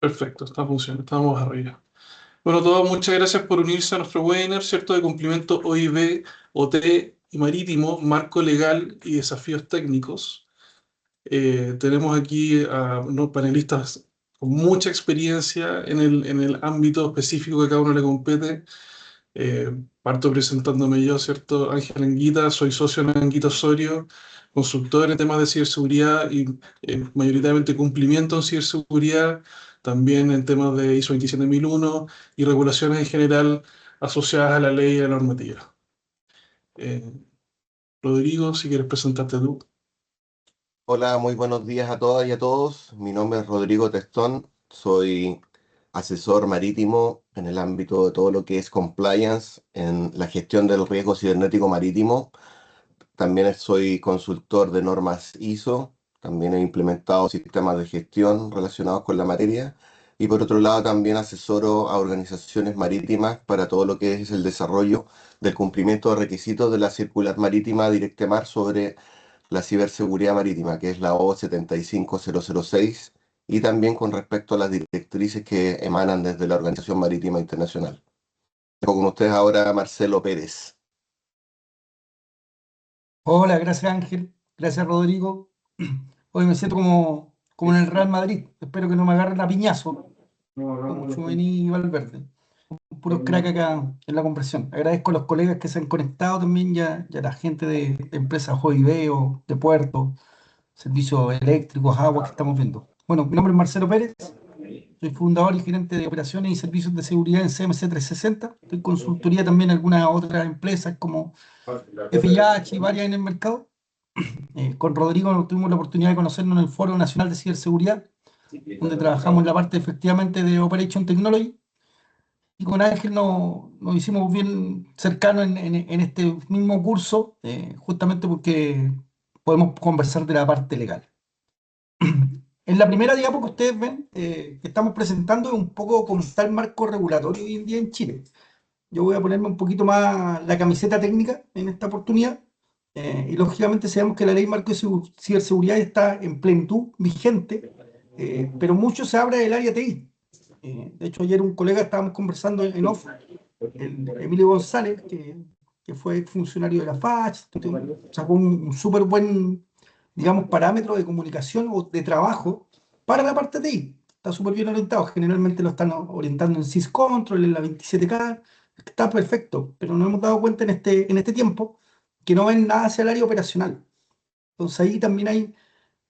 Perfecto, está funcionando, estamos arriba. Bueno, todos, muchas gracias por unirse a nuestro webinar, ¿cierto? De cumplimiento OIB, OT y marítimo, marco legal y desafíos técnicos. Tenemos aquí a unos panelistas con mucha experiencia en el ámbito específico que a cada uno le compete. Parto presentándome yo, ¿cierto? Ángel Anguita, soy socio en Anguita Osorio, consultor en temas de ciberseguridad y mayoritariamente cumplimiento en ciberseguridad, también en temas de ISO 27001 y regulaciones en general asociadas a la ley y a la normativa. Eh, Rodrigo, si quieres presentarte tú. Hola, muy buenos días a todas y a todos. Mi nombre es Rodrigo Testón, soy asesor marítimo en el ámbito de todo lo que es compliance en la gestión del riesgo cibernético marítimo. También soy consultor de normas ISO, también he implementado sistemas de gestión relacionados con la materia y por otro lado también asesoro a organizaciones marítimas para todo lo que es el desarrollo del cumplimiento de requisitos de la circular marítima Directemar sobre la ciberseguridad marítima, que es la O75006, y también con respecto a las directrices que emanan desde la Organización Marítima Internacional. Tengo con ustedes ahora a Marcelo Pérez. Hola, gracias Ángel, gracias Rodrigo. Hoy me siento como en el Real Madrid. Espero que no me agarren a piñazo como Tchouaméni y Valverde. Puros crack acá en la conversión. Agradezco a los colegas que se han conectado también y a la gente de empresas JIB o de puertos, servicios eléctricos, agua que estamos viendo. Bueno, mi nombre es Marcelo Pérez, soy fundador y gerente de operaciones y servicios de seguridad en CMC 360. Estoy en consultoría también en algunas otras empresas como FIH y varias en el mercado. Con Rodrigo tuvimos la oportunidad de conocernos en el Foro Nacional de Ciberseguridad, donde trabajamos en la parte efectivamente de Operation Technology. Y con Ángel nos hicimos bien cercanos en este mismo curso, justamente porque podemos conversar de la parte legal. En la primera diapo que ustedes ven, que estamos presentando es un poco cómo está el marco regulatorio hoy en día en Chile. Yo voy a ponerme un poquito más la camiseta técnica en esta oportunidad. Y lógicamente sabemos que la ley marco de ciberseguridad está en plenitud vigente, pero mucho se habla del área TI. De hecho, ayer un colega estábamos conversando en off, el Emilio González, que fue funcionario de la FACH, sacó un súper buen, digamos, parámetro de comunicación o de trabajo para la parte TI. Está súper bien orientado. Generalmente lo están orientando en SysControl, en la 27K. Está perfecto, pero nos hemos dado cuenta en este tiempo que no ven nada hacia el área operacional. Entonces ahí también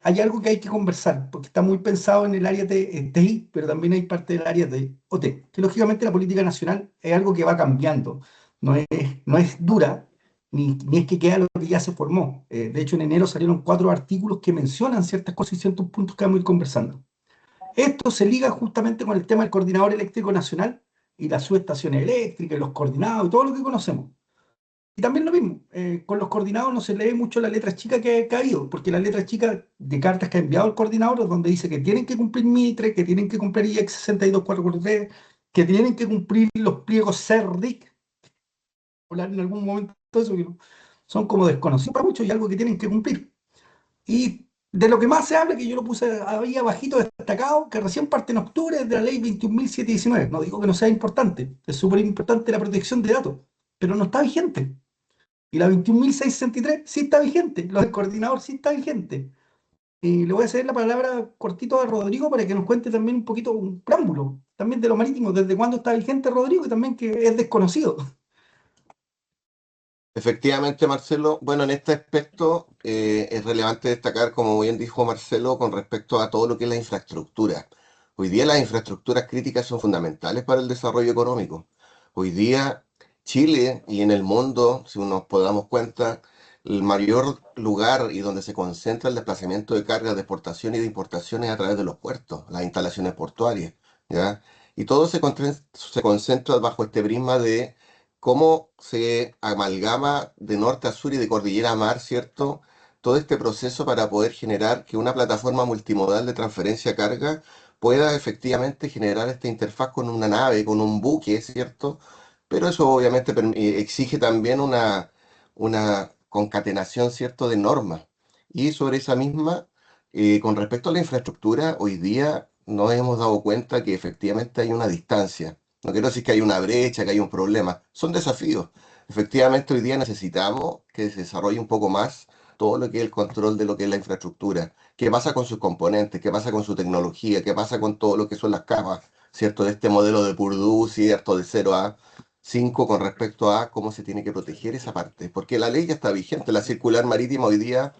hay algo que hay que conversar, porque está muy pensado en el área de TI, pero también hay parte del área de OT, que lógicamente la política nacional es algo que va cambiando, no es dura, ni es que queda lo que ya se formó. De hecho, en enero salieron 4 artículos que mencionan ciertas cosas y ciertos puntos que vamos a ir conversando. Esto se liga justamente con el tema del coordinador eléctrico nacional y las subestaciones eléctricas, los coordinados y todo lo que conocemos. Y también lo mismo, con los coordinados no se lee mucho la letra chica que ha habido, porque la letra chica de cartas que ha enviado el coordinador es donde dice que tienen que cumplir Mitre, que tienen que cumplir IEC 62443, que tienen que cumplir los pliegos CERDIC, hablar en algún momento de eso, que son como desconocidos para muchos y algo que tienen que cumplir. Y de lo que más se habla, que yo lo puse ahí abajito destacado, que recién parte en octubre es de la ley 21.719. No digo que no sea importante, es súper importante la protección de datos, pero no está vigente. Y la 21.663 sí está vigente, lo del coordinador sí está vigente. Y le voy a ceder la palabra cortito a Rodrigo para que nos cuente también un poquito, un preámbulo, también de lo marítimo, desde cuándo está vigente Rodrigo y también que es desconocido. Efectivamente, Marcelo, bueno, en este aspecto es relevante destacar, como bien dijo Marcelo, con respecto a todo lo que es la infraestructura. Hoy día las infraestructuras críticas son fundamentales para el desarrollo económico. Hoy día Chile y en el mundo, si nos podamos cuenta, el mayor lugar y donde se concentra el desplazamiento de cargas de exportación y de importaciones a través de los puertos, las instalaciones portuarias, ¿ya? Y todo se concentra bajo este prisma de cómo se amalgama de norte a sur y de cordillera a mar, ¿cierto? Todo este proceso para poder generar que una plataforma multimodal de transferencia de carga pueda efectivamente generar esta interfaz con una nave, con un buque, ¿cierto? Pero eso obviamente exige también una concatenación, ¿cierto?, de normas. Y sobre esa misma, con respecto a la infraestructura, hoy día nos hemos dado cuenta que efectivamente hay una distancia. No quiero decir que hay una brecha, que hay un problema, son desafíos. Efectivamente, hoy día necesitamos que se desarrolle un poco más todo lo que es el control de lo que es la infraestructura. ¿Qué pasa con sus componentes? ¿Qué pasa con su tecnología? ¿Qué pasa con todo lo que son las capas, ¿cierto? De este modelo de Purdue, ¿cierto? De 0 a 5 con respecto a cómo se tiene que proteger esa parte. Porque la ley ya está vigente. La circular marítima hoy día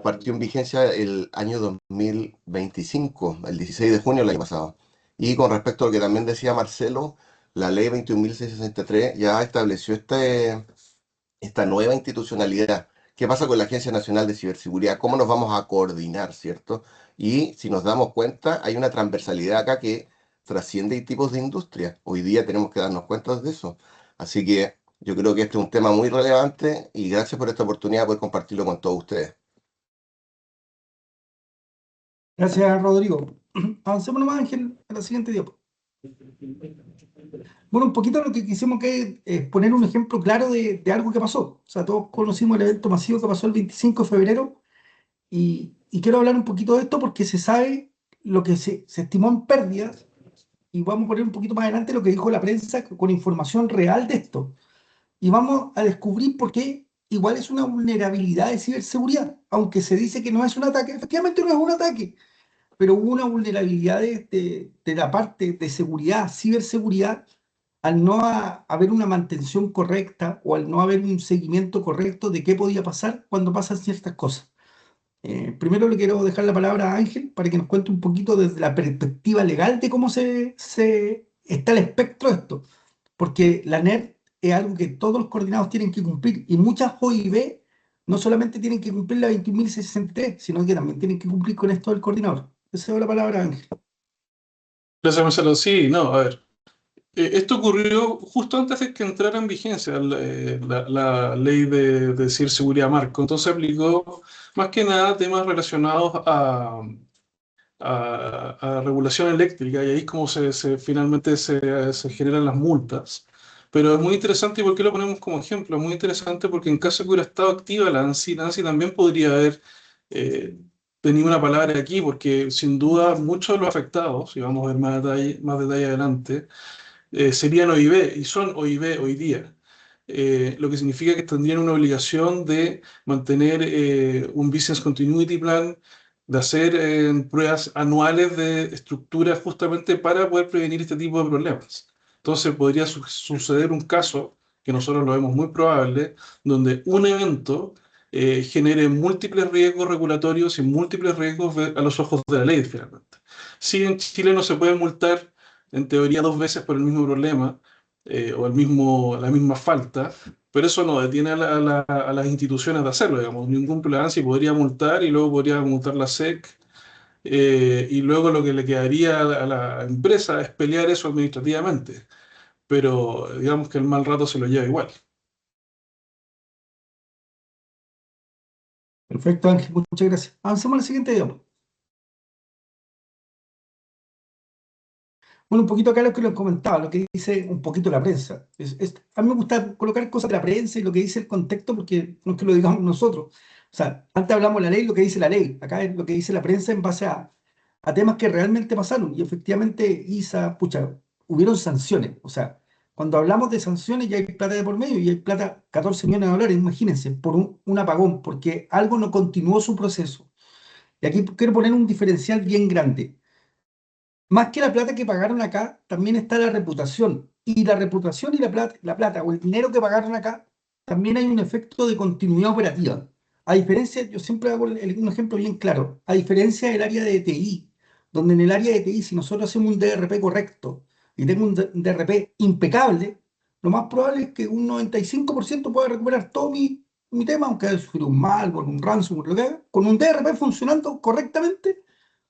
partió en vigencia el año 2025, el 16 de junio del año pasado. Y con respecto a lo que también decía Marcelo, la ley 21.663 ya estableció esta nueva institucionalidad. ¿Qué pasa con la Agencia Nacional de Ciberseguridad? ¿Cómo nos vamos a coordinar, cierto? Y si nos damos cuenta, hay una transversalidad acá que trasciende tipos de industria. Hoy día tenemos que darnos cuenta de eso. Así que yo creo que este es un tema muy relevante y gracias por esta oportunidad de poder compartirlo con todos ustedes. Gracias, Rodrigo. Avancemos nomás, Ángel, a la siguiente diapo. Bueno, un poquito lo que quisimos que es poner un ejemplo claro de algo que pasó. O sea, todos conocimos el evento masivo que pasó el 25 de febrero y quiero hablar un poquito de esto porque se sabe lo que se estimó en pérdidas y vamos a poner un poquito más adelante lo que dijo la prensa con información real de esto. Y vamos a descubrir por qué igual es una vulnerabilidad de ciberseguridad, aunque se dice que no es un ataque, efectivamente no es un ataque, pero hubo una vulnerabilidad de la parte de seguridad, ciberseguridad, al no haber una mantención correcta o al no haber un seguimiento correcto de qué podía pasar cuando pasan ciertas cosas. Primero le quiero dejar la palabra a Ángel para que nos cuente un poquito desde la perspectiva legal de cómo se está el espectro de esto, porque la NERD es algo que todos los coordinados tienen que cumplir y muchas OIB no solamente tienen que cumplir la 21.063, sino que también tienen que cumplir con esto del coordinador. Te cedo la palabra, Ángel. Gracias, Marcelo. Sí, no, a ver. Esto ocurrió justo antes de que entrara en vigencia la ley de ciberseguridad marco. Entonces aplicó más que nada temas relacionados a regulación eléctrica y ahí es como finalmente se generan las multas. Pero es muy interesante, ¿y por qué lo ponemos como ejemplo? Es muy interesante porque en caso de que hubiera estado activa la ANSI, la ANSI también podría haber eh, tenido una palabra aquí, porque sin duda muchos de los afectados, y vamos a ver más detalle adelante, serían OIB y son OIB hoy día. Lo que significa que tendrían una obligación de mantener un Business Continuity Plan, de hacer pruebas anuales de estructura justamente para poder prevenir este tipo de problemas. Entonces podría suceder un caso, que nosotros lo vemos muy probable, donde un evento genere múltiples riesgos regulatorios y múltiples riesgos a los ojos de la ley, finalmente. Si en Chile no se puede multar en teoría 2 veces por el mismo problema o la misma falta, pero eso no detiene a las instituciones de hacerlo, digamos. Ningún plan si podría multar y luego podría multar la SEC y luego lo que le quedaría a la empresa es pelear eso administrativamente, pero digamos que el mal rato se lo lleva igual. Perfecto, Ángel, muchas gracias. Avancemos al siguiente diapo. Bueno, un poquito acá lo que les comentaba, lo que dice un poquito la prensa. A mí me gusta colocar cosas de la prensa y lo que dice el contexto porque no es que lo digamos nosotros. O sea, antes hablamos de la ley, lo que dice la ley. Acá es lo que dice la prensa en base a temas que realmente pasaron. Y efectivamente, ISA, pucha, hubieron sanciones. O sea, cuando hablamos de sanciones ya hay plata de por medio y hay plata, 14 millones de dólares, imagínense, por un apagón, porque algo no continuó su proceso. Y aquí quiero poner un diferencial bien grande. Más que la plata que pagaron acá, también está la reputación. Y la reputación y la plata o el dinero que pagaron acá, también hay un efecto de continuidad operativa. A diferencia, yo siempre hago un ejemplo bien claro, a diferencia del área de TI, donde en el área de TI, si nosotros hacemos un DRP correcto y tengo un DRP impecable, lo más probable es que un 95% pueda recuperar todo mi tema, aunque haya sufrido un malware, un ransomware, lo que haga, con un DRP funcionando correctamente,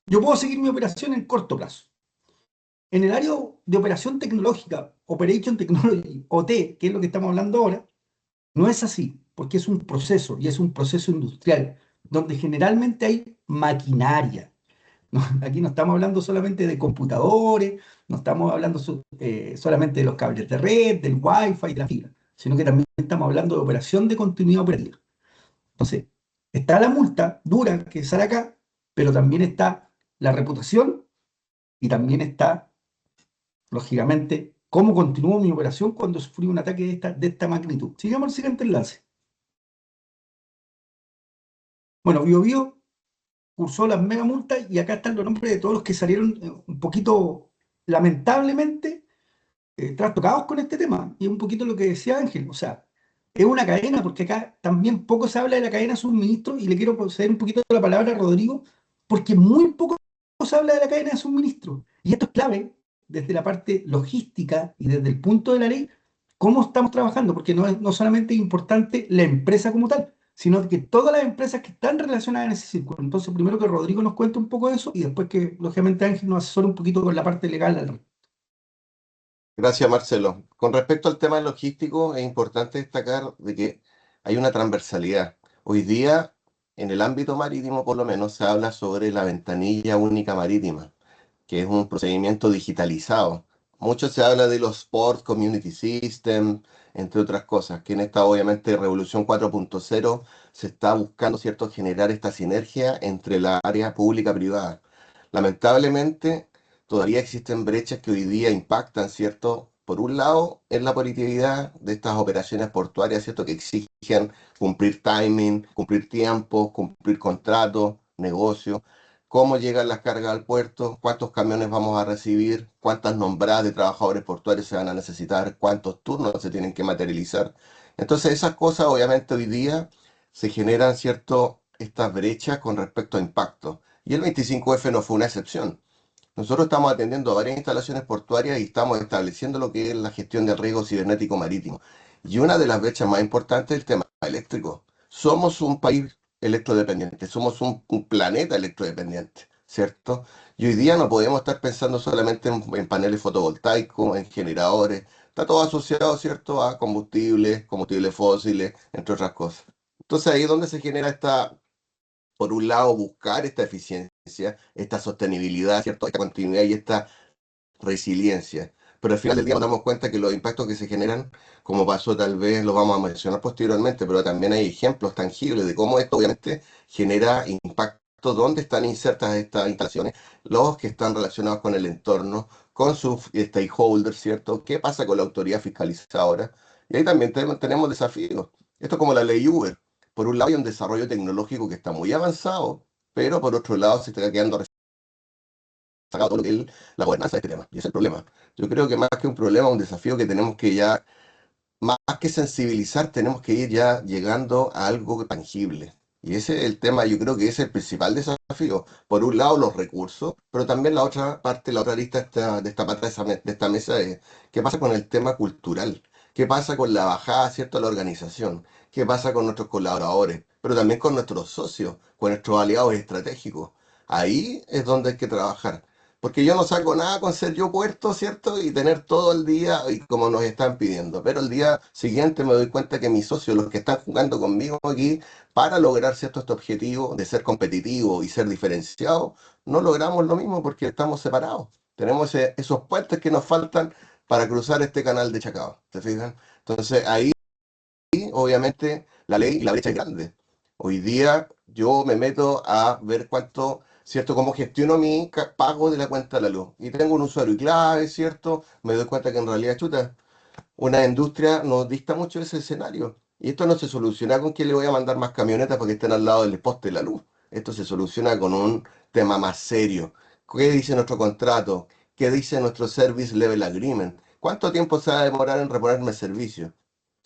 yo puedo seguir mi operación en corto plazo. En el área de operación tecnológica, Operation Technology, OT, que es lo que estamos hablando ahora, no es así, porque es un proceso y es un proceso industrial, donde generalmente hay maquinaria. No, aquí no estamos hablando solamente de computadores, no estamos hablando solamente de los cables de red, del Wi-Fi, de la fibra, sino que también estamos hablando de operación de continuidad operativa. Entonces, está la multa dura que sale acá, pero también está la reputación y también está, lógicamente, cómo continúo mi operación cuando sufrí un ataque de esta magnitud. Sigamos al siguiente enlace. Bueno, BioBio cursó las mega multas y acá están los nombres de todos los que salieron un poquito, lamentablemente, trastocados con este tema. Y un poquito lo que decía Ángel, o sea, es una cadena, porque acá también poco se habla de la cadena de suministro, y le quiero ceder un poquito la palabra a Rodrigo, porque muy poco se habla de la cadena de suministro. Y esto es clave desde la parte logística y desde el punto de la ley, cómo estamos trabajando, porque no solamente es importante la empresa como tal, sino que todas las empresas que están relacionadas en ese círculo. Entonces, primero que Rodrigo nos cuente un poco de eso y después que, lógicamente, Ángel nos asesore un poquito con la parte legal al respecto. Gracias, Marcelo. Con respecto al tema logístico, es importante destacar de que hay una transversalidad. Hoy día, en el ámbito marítimo, por lo menos, se habla sobre la ventanilla única marítima, que es un procedimiento digitalizado. Mucho se habla de los Port Community System, entre otras cosas, que en esta, obviamente, Revolución 4.0 se está buscando, ¿cierto?, generar esta sinergia entre la área pública y privada. Lamentablemente, todavía existen brechas que hoy día impactan, ¿cierto? Por un lado, en la operatividad de estas operaciones portuarias, ¿cierto? Que exigen cumplir timing, cumplir tiempos, cumplir contratos, negocios, cómo llegan las cargas al puerto, cuántos camiones vamos a recibir, cuántas nombradas de trabajadores portuarios se van a necesitar, cuántos turnos se tienen que materializar. Entonces, esas cosas obviamente hoy día se generan, ¿cierto? Estas brechas con respecto a impacto. Y el 25F no fue una excepción. Nosotros estamos atendiendo a varias instalaciones portuarias y estamos estableciendo lo que es la gestión del riesgo cibernético marítimo. Y una de las brechas más importantes es el tema eléctrico. Somos un país electrodependiente, somos un planeta electrodependiente, ¿cierto? Y hoy día no podemos estar pensando solamente en paneles fotovoltaicos, en generadores. Está todo asociado, ¿cierto?, a combustibles, combustibles fósiles, entre otras cosas. Entonces ahí es donde se genera esta, por un lado, buscar esta eficiencia, esta sostenibilidad, ¿cierto? Esta continuidad y esta resiliencia. Pero al final del día nos damos cuenta que los impactos que se generan, como pasó tal vez, lo vamos a mencionar posteriormente, pero también hay ejemplos tangibles de cómo esto obviamente genera impactos, dónde están insertas estas instalaciones, los que están relacionados con el entorno, con sus stakeholders, ¿cierto? ¿Qué pasa con la autoridad fiscalizadora? Y ahí también tenemos desafíos. Esto es como la ley Uber. Por un lado hay un desarrollo tecnológico que está muy avanzado, pero por otro lado se está quedando sacado todo lo que es la gobernanza de este tema. Y ese es el problema. Yo creo que más que un problema, un desafío que tenemos que ya, más que sensibilizar, tenemos que ir ya llegando a algo tangible. Y ese es el tema, yo creo que ese es el principal desafío. Por un lado, los recursos, pero también la otra parte, la otra lista de esta pata de esta mesa es qué pasa con el tema cultural, qué pasa con la bajada, ¿cierto?, a la organización, qué pasa con nuestros colaboradores, pero también con nuestros socios, con nuestros aliados estratégicos. Ahí es donde hay que trabajar. Porque yo no saco nada con ser yo puerto, ¿cierto? Y tener todo el día y como nos están pidiendo. Pero el día siguiente me doy cuenta que mis socios, los que están jugando conmigo aquí, para lograr, ¿cierto?, este objetivo de ser competitivo y ser diferenciado, no logramos lo mismo porque estamos separados. Tenemos esos puentes que nos faltan para cruzar este canal de Chacao. ¿Se fijan? Entonces ahí obviamente la ley y la brecha es grande. Hoy día yo me meto a ver cuánto, ¿cierto? Cómo gestiono mi pago de la cuenta de la luz. Y tengo un usuario y clave, ¿cierto? Me doy cuenta que en realidad, chuta, una industria nos dista mucho de ese escenario. Y esto no se soluciona con que le voy a mandar más camionetas para que estén al lado del poste de la luz. Esto se soluciona con un tema más serio. ¿Qué dice nuestro contrato? ¿Qué dice nuestro Service Level Agreement? ¿Cuánto tiempo se va a demorar en reponerme el servicio?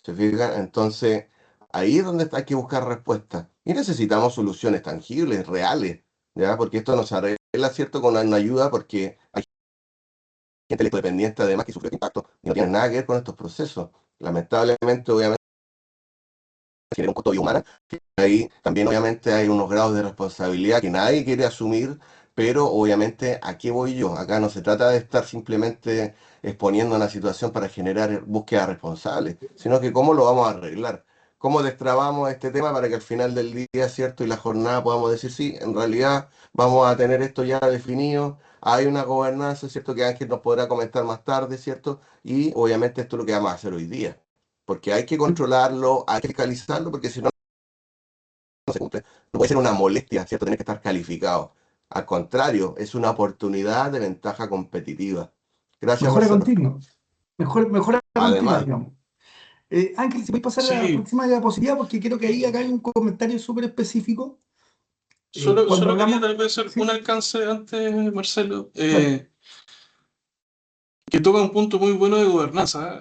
¿Se fijan? Entonces, ahí es donde hay que buscar respuestas. Y necesitamos soluciones tangibles, reales, ¿ya? Porque esto nos arregla, ¿cierto?, con una ayuda, porque hay gente electrodependiente además que sufre impacto y no tiene nada que ver con estos procesos. Lamentablemente, obviamente, tiene un costo de vida humana, que ahí también obviamente hay unos grados de responsabilidad que nadie quiere asumir, pero obviamente, ¿a qué voy yo? Acá no se trata de estar simplemente exponiendo una situación para generar búsqueda responsable, sino que cómo lo vamos a arreglar, cómo destrabamos este tema para que al final del día, ¿cierto?, y la jornada podamos decir, sí, en realidad vamos a tener esto ya definido, hay una gobernanza, ¿cierto?, que Ángel nos podrá comentar más tarde, ¿cierto? Y obviamente esto es lo que vamos a hacer hoy día. porque hay que controlarlo, hay que fiscalizarlo, porque si no, no se cumple. No puede ser una molestia, ¿cierto? Tiene que estar calificado. Al contrario, es una oportunidad de ventaja competitiva. Gracias, Mejora Marcelo. continua. Mejora continua, Además, digamos. Ángel, si podéis pasar a la Sí, próxima diapositiva, porque creo que ahí acá hay un comentario súper específico. Cuando solo quería hablamos, tal vez hacer un sí, alcance antes, Marcelo, dale. que toca un punto muy bueno de gobernanza.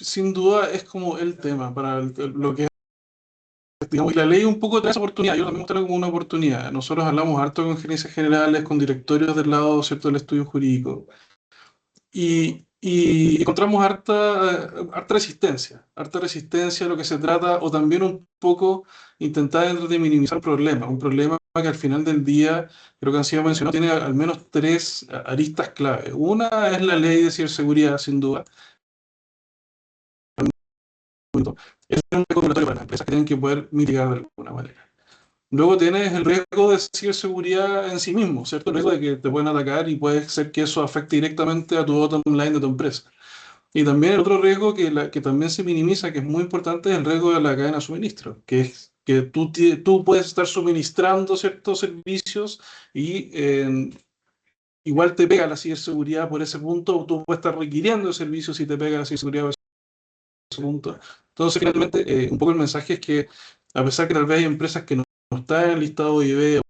Sin duda es como el tema para lo que es, digamos, y la ley un poco te da esa oportunidad, yo también me muestro como una oportunidad. Nosotros hablamos harto con gerencias generales, con directorios del lado, ¿cierto?, del estudio jurídico. Y encontramos harta resistencia a lo que se trata, o también un poco intentar dentro de minimizar un problema que al final del día, creo que han sido mencionados, tiene al menos tres aristas clave. Una es la ley de ciberseguridad, sin duda. Es un regulatorio para las empresas que tienen que poder mitigar de alguna manera. Luego tienes el riesgo de ciberseguridad en sí mismo, ¿cierto? El riesgo de que te pueden atacar y puede ser que eso afecte directamente a tu bottom line de tu empresa. Y también el otro riesgo que también se minimiza, que es muy importante, es el riesgo de la cadena de suministro, que es que tú puedes estar suministrando ciertos servicios y igual te pega la ciberseguridad por ese punto, o tú puedes estar requiriendo servicios y te pega la ciberseguridad por ese punto. Entonces, finalmente, un poco el mensaje es que, a pesar que tal vez hay empresas que no están en el listado de IB,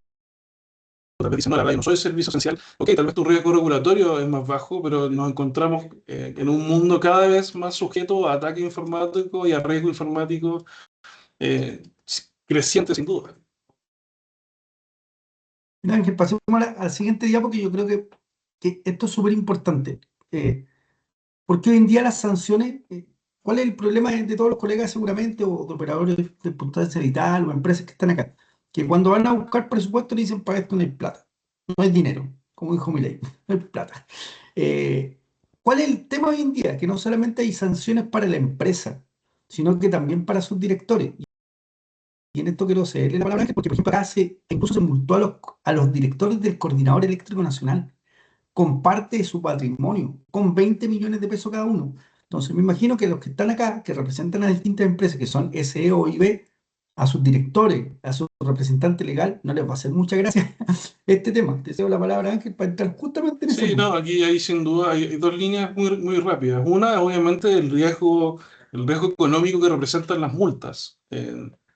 tal vez dicen, no, la verdad, yo no soy servicio esencial, ok, tal vez tu riesgo regulatorio es más bajo, pero nos encontramos en un mundo cada vez más sujeto a ataque informático y a riesgo informático eh, creciente sin duda. Mira, Ángel, pasemos al siguiente día porque yo creo que esto es súper importante. Porque hoy en día las sanciones, ¿cuál es el problema de todos los colegas seguramente, o de operadores de puntuación vital o empresas que están acá? Que cuando van a buscar presupuesto le dicen, para esto no hay plata, no hay dinero, como dijo Milei, no hay plata. Eh, ¿Cuál es el tema hoy en día? Que no solamente hay sanciones para la empresa, sino que también para sus directores. Y en esto quiero cederle la palabra, porque por ejemplo acá incluso se multó a los directores del Coordinador Eléctrico Nacional con parte de su patrimonio, con 20 millones de pesos cada uno. Entonces, me imagino que los que están acá, que representan a distintas empresas, que son SE o IB, a sus directores, a su representante legal, no les va a hacer mucha gracia este tema. Te cedo la palabra, Ángel, para entrar justamente en ese Sí, no, punto. aquí hay sin duda hay dos líneas muy rápidas. Una, obviamente, el riesgo económico que representan las multas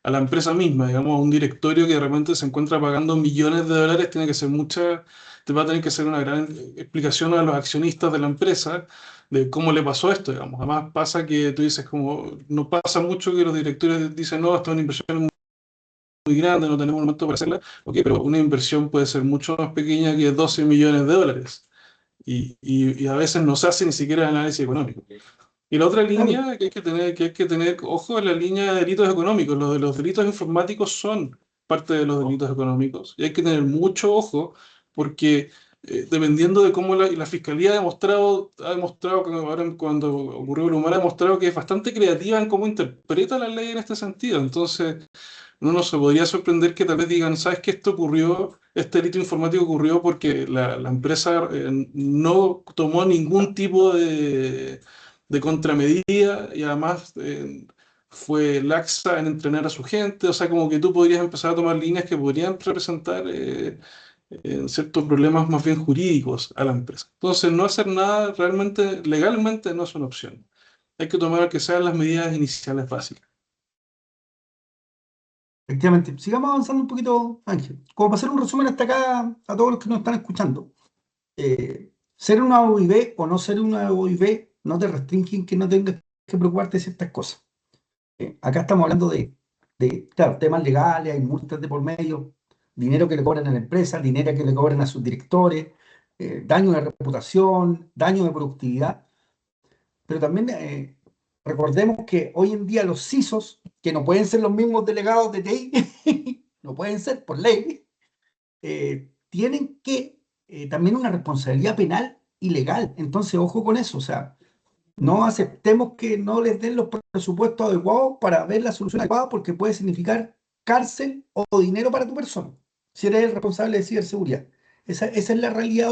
a la empresa misma, digamos, a un directorio que de repente se encuentra pagando millones de dólares, te va a tener que hacer una gran explicación a los accionistas de la empresa de cómo le pasó esto, digamos. Además pasa que tú dices como, no pasa mucho que los directorios dicen, no, esto es una inversión muy grande, no tenemos el momento para hacerla. Ok, pero una inversión puede ser mucho más pequeña que 12 millones de dólares y a veces no se hace ni siquiera el análisis económico. Y la otra Claro, línea que hay que tener, ojo, es la línea de delitos económicos. Los de los delitos informáticos son parte de los delitos económicos. Y hay que tener mucho ojo porque dependiendo de cómo la fiscalía ha demostrado que ahora cuando ocurrió el humor, ha demostrado que es bastante creativa en cómo interpreta la ley en este sentido. Entonces, uno se podría sorprender que tal vez digan, ¿sabes qué? Este delito informático ocurrió porque la empresa no tomó ningún tipo de contramedida y además fue laxa en entrenar a su gente. O sea, como que tú podrías empezar a tomar líneas que podrían representar ciertos problemas más bien jurídicos a la empresa. Entonces, no hacer nada realmente, legalmente, no es una opción. Hay que tomar que sean las medidas iniciales básicas. efectivamente. Sigamos avanzando un poquito, Ángel. Como para hacer un resumen hasta acá a todos los que nos están escuchando. Ser una OIB o no ser una OIB no te restringen que no tengas que preocuparte de ciertas cosas. Acá estamos hablando claro, temas legales, hay multas de por medio, dinero que le cobran a la empresa, dinero que le cobran a sus directores, daño de reputación, daño de productividad, pero también recordemos que hoy en día los CISOs, que no pueden ser los mismos delegados de TI, no pueden ser por ley, tienen que también una responsabilidad penal y legal. Entonces, ojo con eso, o sea, no aceptemos que no les den los presupuestos adecuados para ver la solución adecuada porque puede significar cárcel o dinero para tu persona, si eres el responsable de ciberseguridad. Esa es la realidad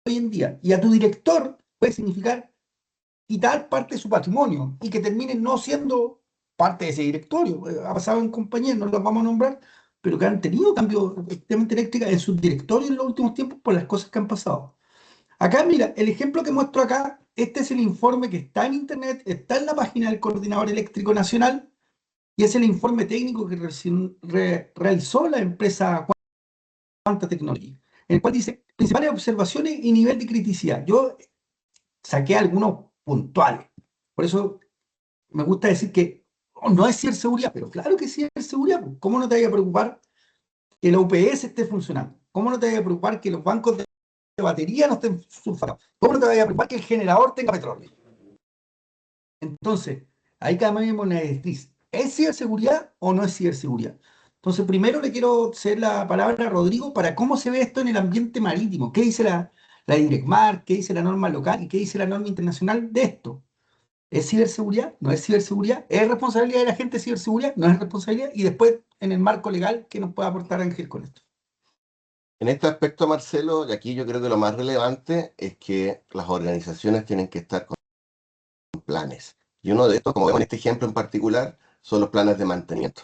hoy en día. Y a tu director puede significar quitar parte de su patrimonio y que termine no siendo parte de ese directorio. Ha pasado en compañías, no los vamos a nombrar, pero que han tenido cambios efectivamente eléctricas en sus directorios en los últimos tiempos por las cosas que han pasado. Acá, mira, el ejemplo que muestro acá, este es el informe que está en internet, está en la página del Coordinador Eléctrico Nacional y es el informe técnico que realizó la empresa Quanta Technology, en el cual dice principales observaciones y nivel de criticidad. Yo saqué algunos puntuales, por eso me gusta decir que no es ciberseguridad, pero claro que sí es ciberseguridad. ¿Cómo no te vaya a preocupar que la UPS esté funcionando? ¿Cómo no te vaya a preocupar que los bancos de batería no estén sulfatados? ¿Cómo no te vaya a preocupar que el generador tenga petróleo? Entonces, ahí cada vez vemos una directriz. ¿Es ciberseguridad o no es ciberseguridad? Entonces, primero le quiero hacer la palabra a Rodrigo para cómo se ve esto en el ambiente marítimo. ¿Qué dice la Direcmar? ¿Qué dice la norma local? ¿Y qué dice la norma internacional de esto? ¿Es ciberseguridad? ¿No es ciberseguridad? ¿Es responsabilidad de la gente de ciberseguridad? ¿No es responsabilidad? Y después, en el marco legal, ¿qué nos puede aportar Ángel con esto? En este aspecto, Marcelo, y aquí yo creo que lo más relevante es que las organizaciones tienen que estar con planes. Y uno de estos, como vemos en este ejemplo en particular, son los planes de mantenimiento.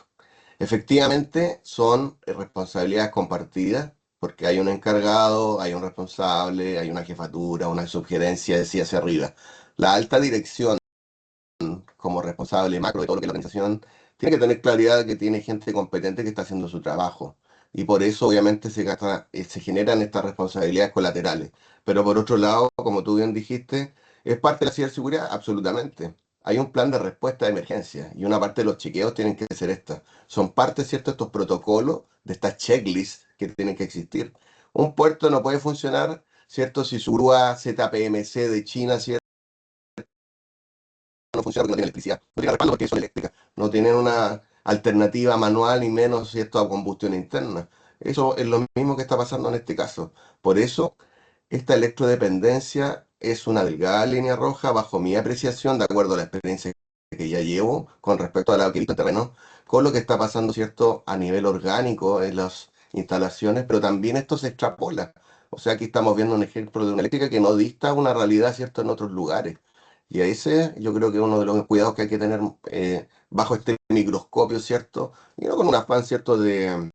Efectivamente, son responsabilidades compartidas, porque hay un encargado, hay un responsable, hay una jefatura, una sugerencia de sí hacia arriba. La alta dirección, como responsable macro de todo lo que es la organización, tiene que tener claridad de que tiene gente competente que está haciendo su trabajo. Y por eso, obviamente, se generan estas responsabilidades colaterales. Pero por otro lado, como tú bien dijiste, ¿es parte de la ciberseguridad? Absolutamente. Hay un plan de respuesta de emergencia y una parte de los chequeos tienen que ser estas. Son parte, ¿cierto?, de estos protocolos, de estas checklists que tienen que existir. Un puerto no puede funcionar, ¿cierto?, si su grúa ZPMC de China, ¿cierto?, no funciona porque no tiene electricidad, no tiene respaldo porque son eléctricas, no tienen una alternativa manual y menos, ¿cierto?, a combustión interna. Eso es lo mismo que está pasando en este caso. Por eso, esta electrodependencia es una delgada línea roja bajo mi apreciación, de acuerdo a la experiencia que ya llevo con respecto a la que he visto en terreno, con lo que está pasando, ¿cierto?, a nivel orgánico en las instalaciones, pero también esto se extrapola. O sea, aquí estamos viendo un ejemplo de una eléctrica que no dista una realidad, ¿cierto?, en otros lugares. Y ese yo creo que es uno de los cuidados que hay que tener bajo este microscopio, ¿cierto? Y no con un afán, ¿cierto?, de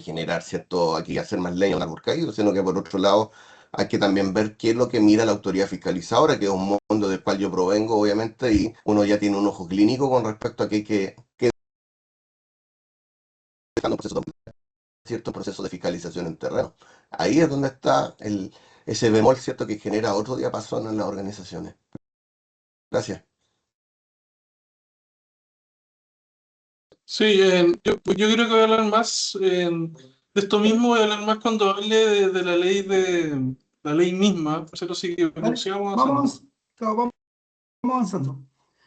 generar, ¿cierto?, aquí hacer más leña en el árbol caído, sino que por otro lado hay que también ver qué es lo que mira la autoridad fiscalizadora, que es un mundo del cual yo provengo, obviamente, y uno ya tiene un ojo clínico con respecto a que un proceso, cierto proceso de fiscalización en terreno. Ahí es donde está ese bemol, ¿cierto?, que genera otro diapasón en las organizaciones. Gracias. Sí, yo creo que voy a hablar más de esto mismo, voy a hablar más cuando hable de la ley misma, por eso sí que ¿Vale? sigamos avanzando. Vamos avanzando.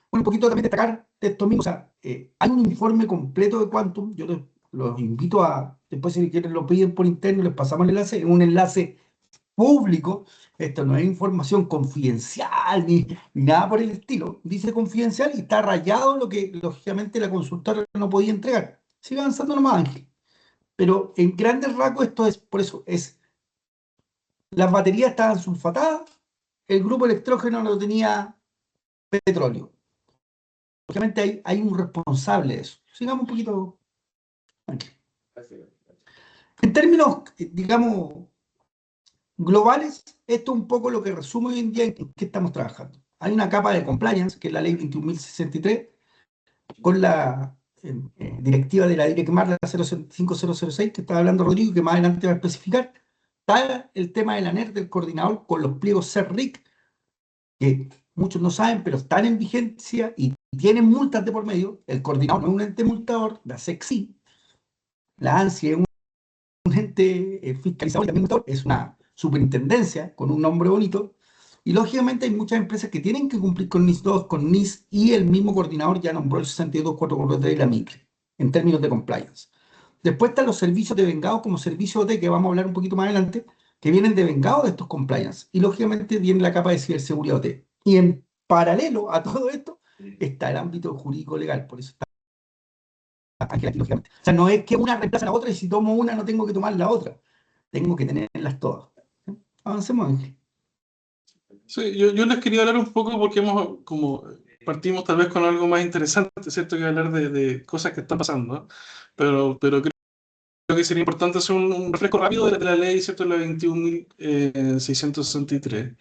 Bueno, un poquito también destacar de esto mismo. O sea, hay un informe completo de Quantum. Yo los invito a, después si quieren lo piden por interno, les pasamos el enlace. Es un enlace público. Esto no es información confidencial ni nada por el estilo. Dice confidencial y está rayado lo que lógicamente la consultora no podía entregar. Sigue avanzando nomás, Ángel. Pero en grandes rasgos esto es, por eso, las baterías estaban sulfatadas, el grupo electrógeno no tenía petróleo. Obviamente hay un responsable de eso. Sigamos un poquito. En términos, digamos, globales, esto es un poco lo que resume hoy en día en qué estamos trabajando. Hay una capa de compliance, que es la ley 21.063, con la directiva de la DIRECMAR, la 05006, que estaba hablando Rodrigo, que más adelante va a especificar. Está el tema de la NER del coordinador con los pliegos CERRIC, que muchos no saben, pero están en vigencia y tienen multas de por medio. El coordinador no es un ente multador, la SECSI. La ANSI es un ente fiscalizador y también multador, es una superintendencia con un nombre bonito. Y lógicamente hay muchas empresas que tienen que cumplir con NIS 2, con NIS, y el mismo coordinador ya nombró el 62443 de la MICRE, en términos de compliance. Después están los servicios de vengado como servicio OT, que vamos a hablar un poquito más adelante, que vienen de vengado de estos compliance. Y lógicamente viene la capa de ciberseguridad OT. Y en paralelo a todo esto está el ámbito jurídico legal, por eso está aquí, lógicamente. O sea, no es que una reemplaza a la otra y si tomo una no tengo que tomar la otra. Tengo que tenerlas todas. Avancemos, Ángel. Sí, yo les quería hablar un poco porque hemos como partimos tal vez con algo más interesante, ¿cierto? Que hablar de cosas que están pasando, ¿no? Pero creo que sería importante hacer un refresco rápido de la ley, ¿cierto? La 21.663,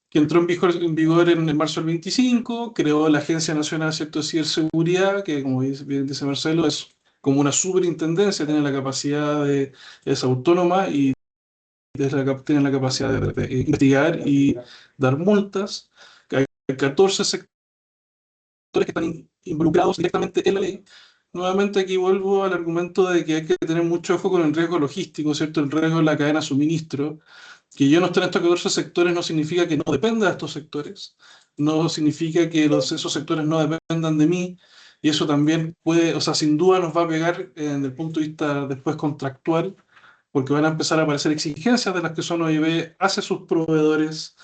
que entró en vigor en marzo del 25, creó la Agencia Nacional, ¿cierto?, de Ciberseguridad, que como bien dice Marcelo, es como una superintendencia, tiene la capacidad es autónoma y tiene la capacidad de investigar y dar multas. Hay 14 sectores que están involucrados directamente en la ley. Nuevamente aquí vuelvo al argumento de que hay que tener mucho ojo con el riesgo logístico, ¿cierto? El riesgo en la cadena de suministro. Que yo no esté en estos 14 sectores no significa que no dependa de estos sectores, no significa que esos sectores no dependan de mí, y eso también puede, o sea, sin duda nos va a pegar en el punto de vista después contractual, porque van a empezar a aparecer exigencias de las que son OIB hacia sus proveedores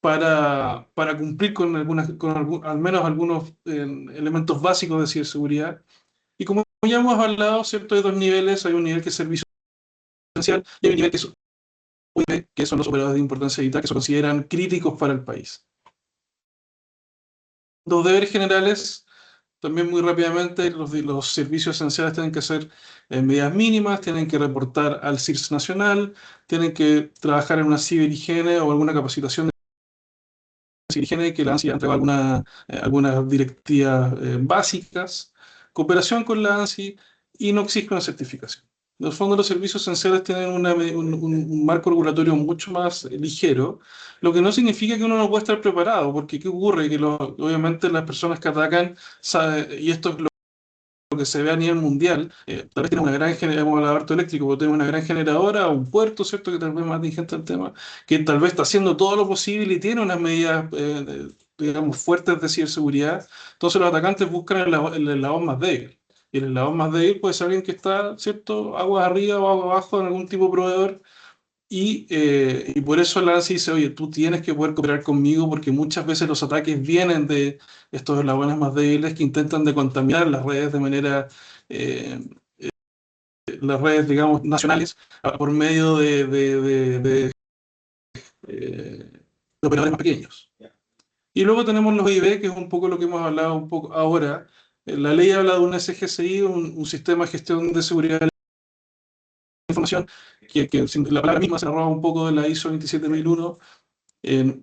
para cumplir con, al menos algunos elementos básicos de ciberseguridad. Y como ya hemos hablado, ¿cierto? Hay dos niveles, hay un nivel que es servicio esencial y hay un nivel que es OIB, que son los operadores de importancia vital que se consideran críticos para el país. Los deberes generales, también muy rápidamente, los servicios esenciales tienen que hacer medidas mínimas, tienen que reportar al CIRS nacional, tienen que trabajar en una ciberhigiene o alguna capacitación de ciberhigiene que la ANSI ha entregado algunas directivas básicas, cooperación con la ANSI y no exige una certificación. En el fondo, los servicios esenciales tienen un marco regulatorio mucho más ligero, lo que no significa que uno no pueda estar preparado, porque ¿qué ocurre? Que obviamente las personas que atacan, y esto es lo que se ve a nivel mundial, tal vez tiene una gran generadora, hemos hablado de harto eléctrico, pero tiene una gran generadora, un puerto, ¿cierto? Que tal vez más ingente el tema, que tal vez está haciendo todo lo posible y tiene unas medidas, digamos, fuertes de ciberseguridad. Entonces los atacantes buscan el eslabón más débil. Y el eslabón más débil puede ser alguien que está, ¿cierto?, aguas arriba o aguas abajo en algún tipo de proveedor. Y por eso la ANSI dice, oye, tú tienes que poder cooperar conmigo porque muchas veces los ataques vienen de estos eslabones más débiles que intentan de contaminar las redes de manera, eh, las redes, digamos, nacionales por medio eh, de operadores más pequeños. Y luego tenemos los IB, que es un poco lo que hemos hablado un poco ahora. La ley habla de un SGCI, un sistema de gestión de seguridad de la información, que la palabra misma se roba un poco de la ISO 27001. Eh,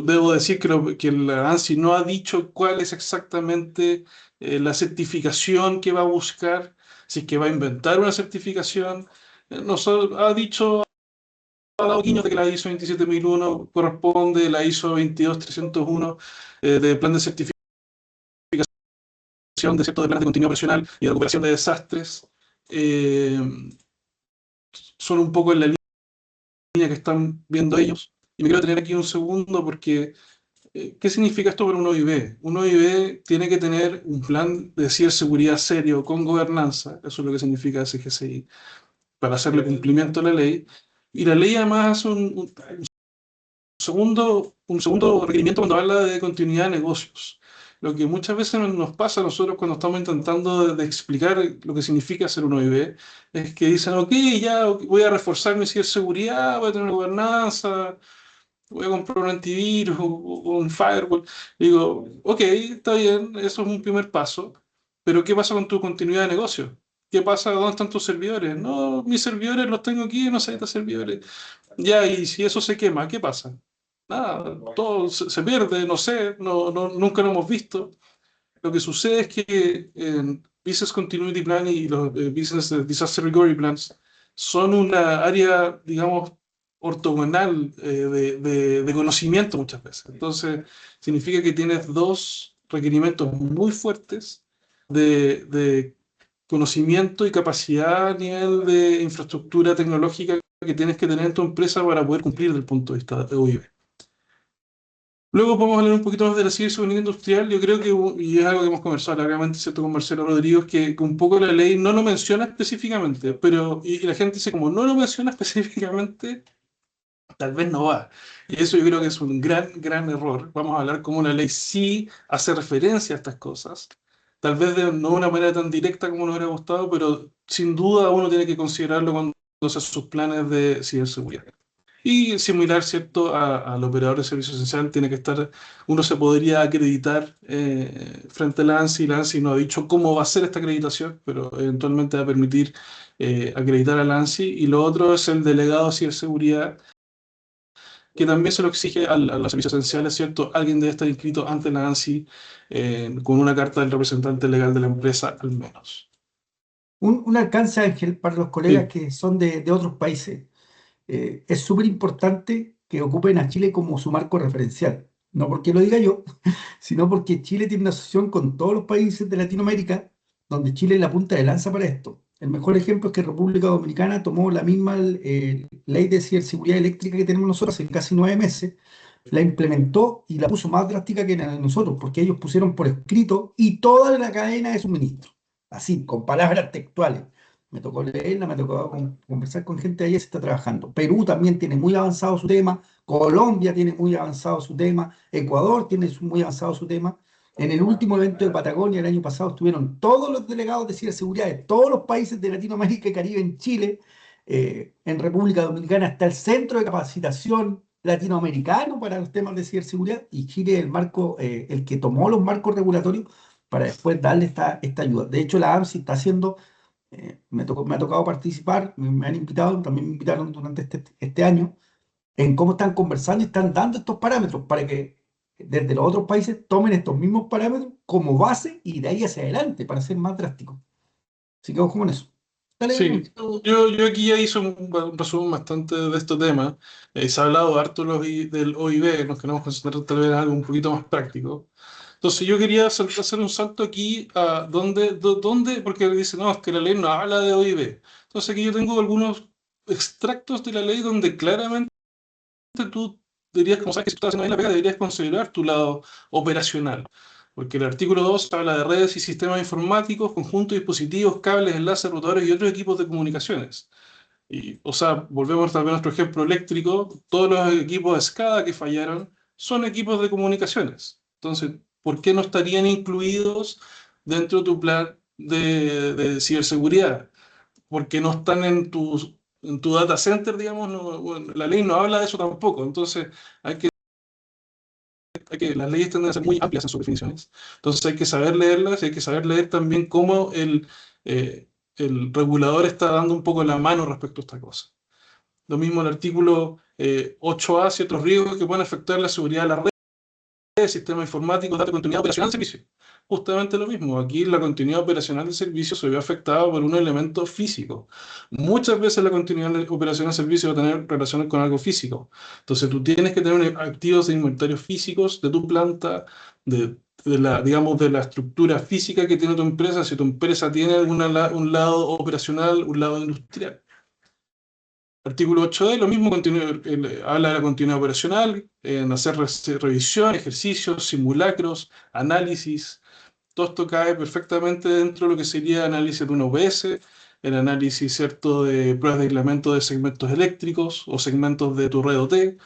Debo decir que la ANSI no ha dicho cuál es exactamente la certificación que va a buscar, si es que va a inventar una certificación. Ha dicho, ha dado guiños de que la ISO 27001 corresponde, la ISO 22301 de plan de certificación de ciertos planes de continuidad operacional y de recuperación de desastres. eh, Son un poco en la línea que están viendo ellos. Y me quiero tener aquí un segundo porque ¿qué significa esto para un OIB? Un OIB tiene que tener un plan de ciberseguridad serio con gobernanza, eso es lo que significa SGCI, para hacerle cumplimiento a la ley. Y la ley además hace un segundo requerimiento cuando habla de continuidad de negocios. Lo que muchas veces nos pasa a nosotros cuando estamos intentando de explicar lo que significa ser un OIB, es que dicen, ok, ya voy a reforzar mi ciberseguridad, voy a tener gobernanza, voy a comprar un antivirus o un firewall. Digo, ok, está bien, eso es un primer paso, pero ¿qué pasa con tu continuidad de negocio? ¿Qué pasa? ¿Dónde están tus servidores? No, mis servidores los tengo aquí, no sé, estos servidores. Ya, y si eso se quema, ¿qué pasa? Nada, todo se pierde, no sé, nunca lo hemos visto. Lo que sucede es que Business Continuity Plan y los Business Disaster Recovery Plans son una área, digamos, ortogonal de conocimiento muchas veces. Entonces, significa que tienes dos requerimientos muy fuertes de conocimiento y capacidad a nivel de infraestructura tecnológica que tienes que tener en tu empresa para poder cumplir desde el punto de vista de OIB. Luego podemos hablar un poquito más de la ciberseguridad industrial. Yo creo que, y es algo que hemos conversado largamente, ¿cierto?, con Marcelo Rodríguez, que un poco la ley no lo menciona específicamente, pero y la gente dice, como no lo menciona específicamente, tal vez no va. Y eso yo creo que es un gran error. Vamos a hablar cómo la ley sí hace referencia a estas cosas. Tal vez no de una manera tan directa como nos hubiera gustado, pero sin duda uno tiene que considerarlo cuando hace sus planes de ciberseguridad. Y similar, ¿cierto?, al operador de servicio esencial, tiene que estar, uno se podría acreditar frente a la ANSI. La ANSI no ha dicho cómo va a ser esta acreditación, pero eventualmente va a permitir acreditar a la ANSI. Y lo otro es el delegado de ciberseguridad, que también se lo exige a los servicios esenciales, ¿cierto? Alguien debe estar inscrito ante la ANSI con una carta del representante legal de la empresa, al menos. Un alcance, Ángel, para los colegas Sí, que son de otros países. Es súper importante que ocupen a Chile como su marco referencial. No porque lo diga yo, sino porque Chile tiene una asociación con todos los países de Latinoamérica, donde Chile es la punta de lanza para esto. El mejor ejemplo es que República Dominicana tomó la misma ley de ciberseguridad eléctrica que tenemos nosotros hace casi 9 meses, la implementó y la puso más drástica que la de nosotros, porque ellos pusieron por escrito y toda la cadena de suministro, así, con palabras textuales. Me tocó leerla, me tocó conversar con gente de allá que se está trabajando. Perú también tiene muy avanzado su tema, Colombia tiene muy avanzado su tema, Ecuador tiene muy avanzado su tema. En el último evento de Patagonia el año pasado estuvieron todos los delegados de ciberseguridad de todos los países de Latinoamérica y Caribe en Chile. En República Dominicana está el Centro de Capacitación Latinoamericano para los temas de ciberseguridad, y Chile es el marco, el que tomó los marcos regulatorios para después darle esta ayuda. De hecho, la AMSI está haciendo, me ha tocado participar, me han invitado, también me invitaron durante este año, en cómo están conversando y están dando estos parámetros para que desde los otros países tomen estos mismos parámetros como base y de ahí hacia adelante para ser más drásticos. Así que ojo con eso. Dale, sí. Ángel. Yo aquí ya hice un resumen bastante de este tema. Se ha hablado harto del OIB, nos queremos concentrar tal vez en algo un poquito más práctico. Entonces yo quería hacer un salto aquí a dónde, porque dice, no, es que la ley no habla de OIB. Entonces aquí yo tengo algunos extractos de la ley donde claramente tú deberías, como sabes que si tú estás haciendo bien la pega, deberías considerar tu lado operacional. Porque el artículo 2 habla de redes y sistemas informáticos, conjuntos de dispositivos, cables, enlaces, routadores y otros equipos de comunicaciones. Y, o sea, volvemos tal vez a nuestro ejemplo eléctrico, todos los equipos de SCADA que fallaron son equipos de comunicaciones. Entonces, ¿por qué no estarían incluidos dentro de tu plan de ciberseguridad? Porque no están en tu data center, digamos. Bueno, la ley no habla de eso tampoco. Entonces, hay que, las leyes tienden a ser muy amplias en sus definiciones. Entonces, hay que saber leerlas y hay que saber leer también cómo el regulador está dando un poco la mano respecto a esta cosa. Lo mismo el artículo 8A, ciertos riesgos que pueden afectar la seguridad de la red, sistema informático, datos, continuidad operacional del servicio. Justamente lo mismo, aquí la continuidad operacional del servicio se ve afectada por un elemento físico. Muchas veces la continuidad operacional del servicio va a tener relaciones con algo físico. Entonces tú tienes que tener activos de inventarios físicos de tu planta, digamos, de la estructura física que tiene tu empresa, si tu empresa tiene un lado operacional, un lado industrial. Artículo 8D, lo mismo, habla de la continuidad operacional, en hacer revisión, ejercicios, simulacros, análisis. Todo esto cae perfectamente dentro de lo que sería análisis de una OBS, el análisis, ¿cierto?, de pruebas de aislamiento de segmentos eléctricos o segmentos de tu red OT.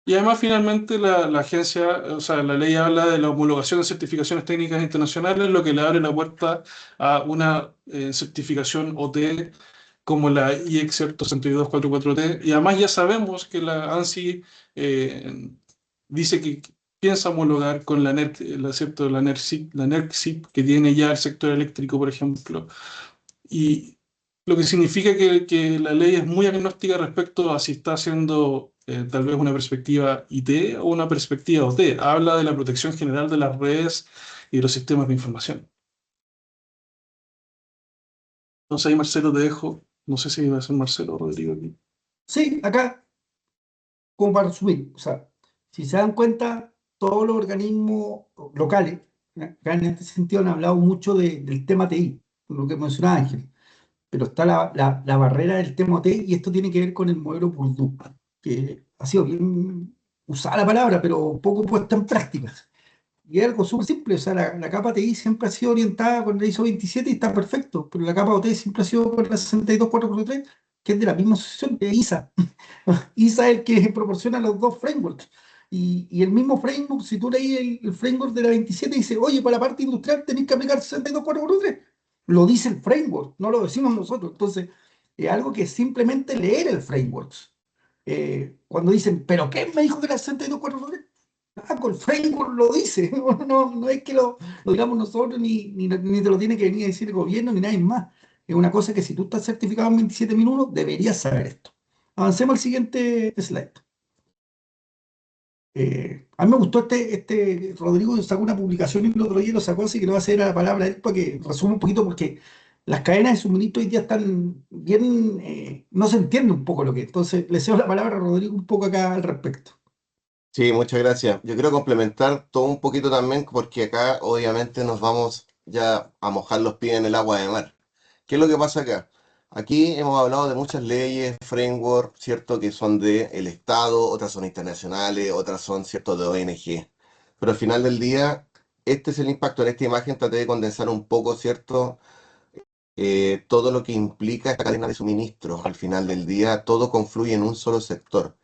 Y además, finalmente, la agencia, o sea, la ley habla de la homologación de certificaciones técnicas internacionales, lo que le abre la puerta a una certificación OT como la IEC 6244T. Y además ya sabemos que la ANSI dice que piensa homologar con la NERC, ¿cierto? La NERC-SIP que tiene ya el sector eléctrico, por ejemplo. Y lo que significa que la ley es muy agnóstica respecto a si está haciendo tal vez una perspectiva IT o una perspectiva OT. Habla de la protección general de las redes y de los sistemas de información. Entonces ahí, Marcelo, te dejo. No sé si va a ser Marcelo o Rodrigo aquí. Sí, acá, como para resumir, o sea, si se dan cuenta, todos los organismos locales, acá en este sentido han hablado mucho del tema TI, lo que mencionaba Ángel, pero está la barrera del tema TI, y esto tiene que ver con el modelo Purdue, que ha sido bien usada la palabra, pero poco puesta en práctica. Y es algo súper simple, o sea, la capa TI siempre ha sido orientada con la ISO 27 y está perfecto, pero la capa OT siempre ha sido con la 62443, que es de la misma asociación de ISA. ISA es el que proporciona los dos frameworks. Y el mismo framework, si tú lees el framework de la 27, dice, oye, para la parte industrial tenéis que aplicar 62443. Lo dice el framework, no lo decimos nosotros. Entonces, es algo que es simplemente leer el framework. cuando dicen, ¿pero qué me dijo que era 62.443? Ah, con framework lo dice, no es que lo digamos nosotros, ni te lo tiene que venir a decir el gobierno, ni nadie más. Es una cosa que si tú estás certificado en 27.001, deberías saber esto. Avancemos al siguiente slide. A mí me gustó Rodrigo sacó una publicación y el otro día lo sacó, así que le voy a hacer la palabra a él para que resuma un poquito, porque las cadenas de suministro hoy día están bien, no se entiende un poco lo que es. Entonces, le cedo la palabra a Rodrigo un poco acá al respecto. Sí, muchas gracias. Yo quiero complementar todo un poquito también porque acá obviamente nos vamos ya a mojar los pies en el agua de mar. ¿Qué es lo que pasa acá? Aquí hemos hablado de muchas leyes, framework, ¿cierto? Que son del Estado, otras son internacionales, otras son, ¿cierto?, de ONG. Pero al final del día, este es el impacto. En esta imagen traté de condensar un poco, ¿cierto? Todo lo que implica esta cadena de suministro. Al final del día, todo confluye en un solo sector,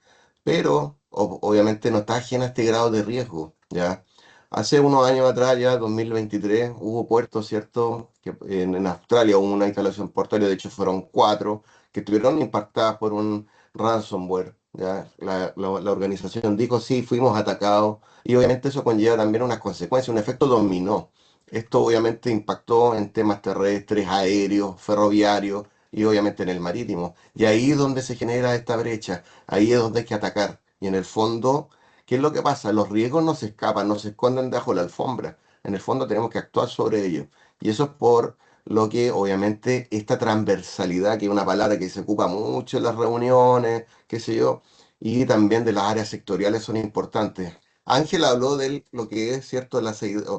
pero obviamente no está ajena a este grado de riesgo, ¿ya? Hace unos años atrás, ya 2023, hubo puertos, ¿cierto? Que en Australia hubo una instalación portuaria, de hecho fueron 4, que estuvieron impactadas por un ransomware, ¿ya? La organización dijo, sí, fuimos atacados, y obviamente eso conlleva también unas consecuencias, un efecto dominó. Esto obviamente impactó en temas terrestres, aéreos, ferroviarios y obviamente en el marítimo. Y ahí es donde se genera esta brecha. Ahí es donde hay que atacar. Y en el fondo, ¿qué es lo que pasa? Los riesgos no se escapan, no se esconden debajo de la alfombra. En el fondo tenemos que actuar sobre ellos. Y eso es por lo que obviamente esta transversalidad, que es una palabra que se ocupa mucho en las reuniones, qué sé yo, y también de las áreas sectoriales son importantes. Ángel habló de lo que es cierto,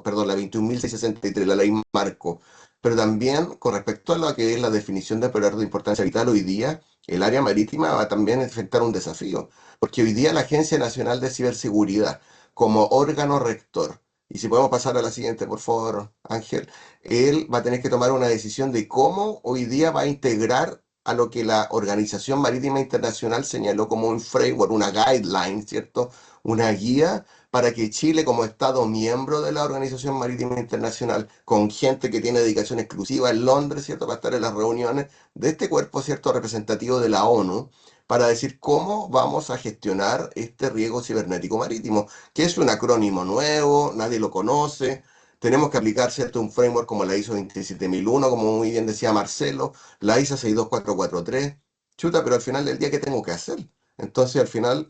perdón, la 21.663, la ley marco, pero también con respecto a lo que es la definición de operador de importancia vital hoy día, el área marítima va también a enfrentar un desafío, porque hoy día la Agencia Nacional de Ciberseguridad, como órgano rector, y si podemos pasar a la siguiente, por favor, Ángel, él va a tener que tomar una decisión de cómo hoy día va a integrar a lo que la Organización Marítima Internacional señaló como un framework, una guideline, ¿cierto? Una guía para que Chile, como Estado miembro de la Organización Marítima Internacional, con gente que tiene dedicación exclusiva en Londres, ¿cierto?, para estar en las reuniones de este cuerpo, ¿cierto?, representativo de la ONU, para decir cómo vamos a gestionar este riesgo cibernético marítimo, que es un acrónimo nuevo, nadie lo conoce. Tenemos que aplicar, ¿cierto?, un framework como la ISO 27001, como muy bien decía Marcelo, la ISO 62443. Chuta, pero al final del día, ¿qué tengo que hacer? Entonces, al final,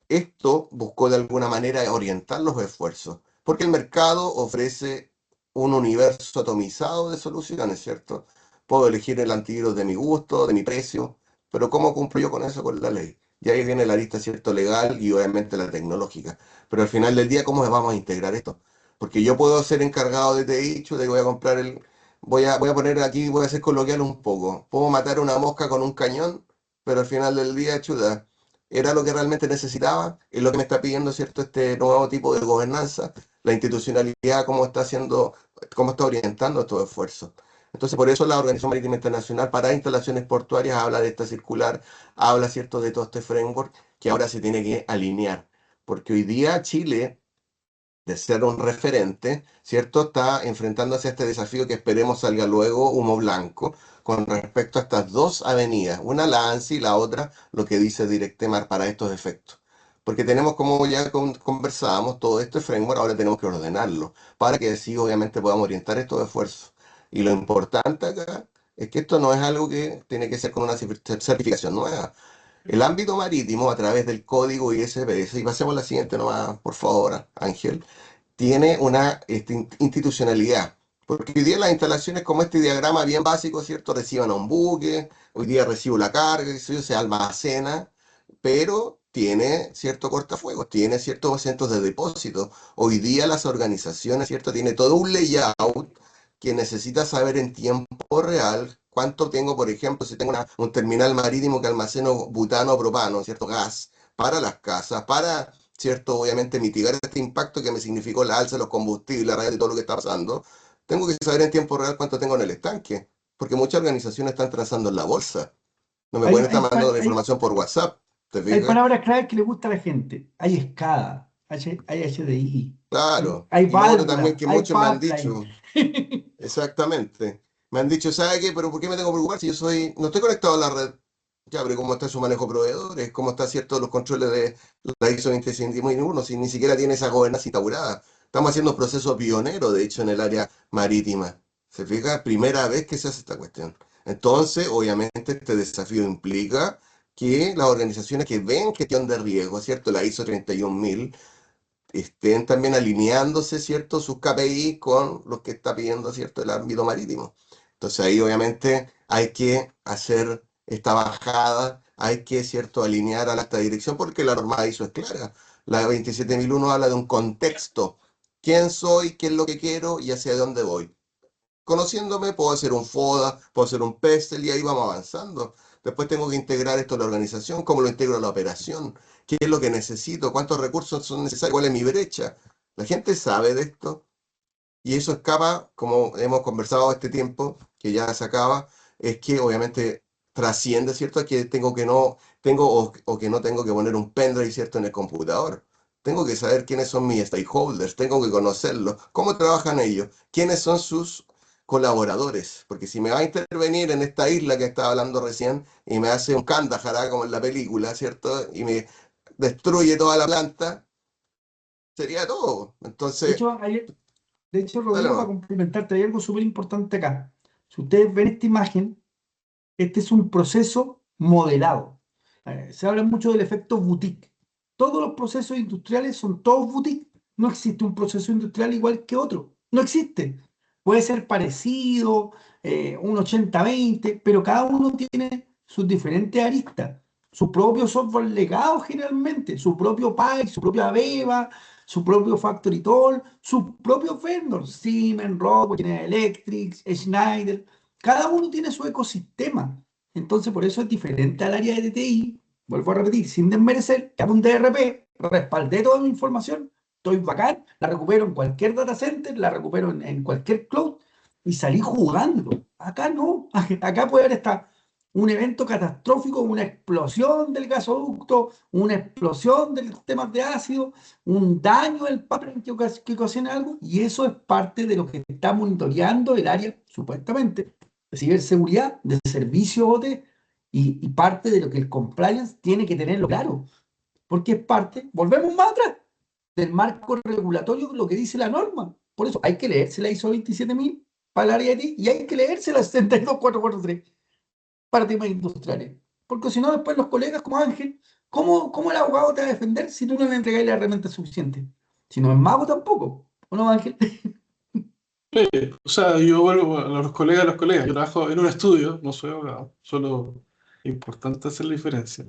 esto buscó de alguna manera orientar los esfuerzos, porque el mercado ofrece un universo atomizado de soluciones, ¿cierto? Puedo elegir el antivirus de mi gusto, de mi precio, pero ¿cómo cumplo yo con eso con la ley? Y ahí viene la lista, ¿cierto?, legal y obviamente la tecnológica. Pero al final del día, ¿cómo vamos a integrar esto? Porque yo puedo ser encargado de TI, de que voy a comprar voy a poner aquí, voy a hacer coloquial un poco. Puedo matar una mosca con un cañón, pero al final del día, chuda, era lo que realmente necesitaba, es lo que me está pidiendo, ¿cierto?, este nuevo tipo de gobernanza, la institucionalidad, cómo está haciendo, cómo está orientando estos esfuerzos. Entonces, por eso la Organización Marítima Internacional para Instalaciones Portuarias habla de esta circular, habla, ¿cierto?, de todo este framework que ahora se tiene que alinear, porque hoy día Chile, de ser un referente, ¿cierto? Está enfrentándose a este desafío que esperemos salga luego humo blanco con respecto a estas dos avenidas, una la ANSI y la otra lo que dice Directemar para estos efectos. Porque tenemos, como ya conversábamos, todo este framework, ahora tenemos que ordenarlo para que así obviamente podamos orientar estos esfuerzos. Y lo importante acá es que esto no es algo que tiene que ser con una certificación nueva. El ámbito marítimo, a través del código ISPS, y pasemos a la siguiente nomás, por favor, Ángel, tiene una institucionalidad. Porque hoy día las instalaciones como este diagrama bien básico, ¿cierto? Reciben a un buque, hoy día recibo la carga, eso se almacena, pero tiene cierto cortafuegos, tiene ciertos centros de depósito. Hoy día las organizaciones, ¿cierto? Tiene todo un layout que necesita saber en tiempo real cuánto tengo, por ejemplo, si tengo un terminal marítimo que almaceno butano o propano, ¿cierto? Gas para las casas, para, ¿cierto? Obviamente mitigar este impacto que me significó la alza de los combustibles, la raya y todo lo que está pasando. Tengo que saber en tiempo real cuánto tengo en el estanque, porque muchas organizaciones están transando en la bolsa. No me Hay, pueden estar hay, mandando pa- la hay, información por WhatsApp, ¿te hay fijas? palabras claves que le gusta a la gente. Hay escada, hay HDI, Claro. hay Y lo otro también válvula, que hay muchos me han pipeline. dicho, exactamente. Me han dicho, ¿sabe qué? Pero ¿por qué me tengo que preocupar si yo soy, no estoy conectado a la red? Ya, pero ¿cómo está su manejo de proveedores? ¿Cómo está, cierto, los controles de la ISO 26001? Si ni siquiera tiene esa gobernanza instaurada. Estamos haciendo un proceso pionero, de hecho, en el área marítima. ¿Se fija? Primera vez que se hace esta cuestión. Entonces, obviamente, este desafío implica que las organizaciones que ven gestión de riesgo, ¿cierto? La ISO 31000, estén también alineándose, ¿cierto? Sus KPI con los que está pidiendo, ¿cierto? El ámbito marítimo. Entonces ahí obviamente hay que hacer esta bajada, hay que, ¿cierto? Alinear a la alta dirección porque la norma ISO es clara. La 27001 habla de un contexto. ¿Quién soy? ¿Qué es lo que quiero? ¿Y hacia dónde voy? Conociéndome, puedo hacer un FODA, puedo hacer un PESTEL y ahí vamos avanzando. Después tengo que integrar esto a la organización, cómo lo integro a la operación, qué es lo que necesito, cuántos recursos son necesarios, cuál es mi brecha. La gente sabe de esto y eso escapa, como hemos conversado este tiempo, que ya se acaba, es que obviamente trasciende, ¿cierto? Es que tengo que no, tengo o que no tengo que poner un pendrive, ¿cierto? En el computador. Tengo que saber quiénes son mis stakeholders, tengo que conocerlos, cómo trabajan ellos, quiénes son sus colaboradores, porque si me va a intervenir en esta isla que estaba hablando recién y me hace un Kandahar, como en la película, ¿cierto? Y me destruye toda la planta, sería todo. De Entonces, hecho, de hecho, dale Rodrigo, para nomás. complementarte, hay algo súper importante acá. Si ustedes ven esta imagen, este es un proceso modelado. Se habla mucho del efecto boutique. Todos los procesos industriales son todos boutique. No existe un proceso industrial igual que otro. No existe. Puede ser parecido, un 80-20, pero cada uno tiene sus diferentes aristas. Su propio software legado generalmente, su propio PyTorch, su propia Beba, su propio FactoryTool, sus propios vendors, Siemens, Rockwell, General Electric, Schneider. Cada uno tiene su ecosistema. Entonces, por eso es diferente al área de DTI. Vuelvo a repetir, sin desmerecer, que hago un DRP, respaldé toda mi información, estoy bacán, la recupero en cualquier data center, la recupero en cualquier cloud y salí jugando. Acá no, acá puede haber hasta un evento catastrófico, una explosión del gasoducto, una explosión de los temas de ácido, un daño del pipeline que ocasiona algo, y eso es parte de lo que está monitoreando el área, supuestamente, de ciberseguridad, de servicio OT, y parte de lo que el compliance tiene que tenerlo claro, porque es parte, volvemos más atrás, del marco regulatorio, lo que dice la norma. Por eso hay que leerse la ISO 27000 para el área de TI y hay que leerse la 62443 para temas industriales. Porque si no, después los colegas como Ángel, ¿cómo el abogado te va a defender si tú no le entregas la herramienta suficiente? Si no es mago tampoco. ¿O no, Ángel? O sea, yo vuelvo a los colegas, Yo trabajo en un estudio, no soy abogado, solo importante hacer la diferencia.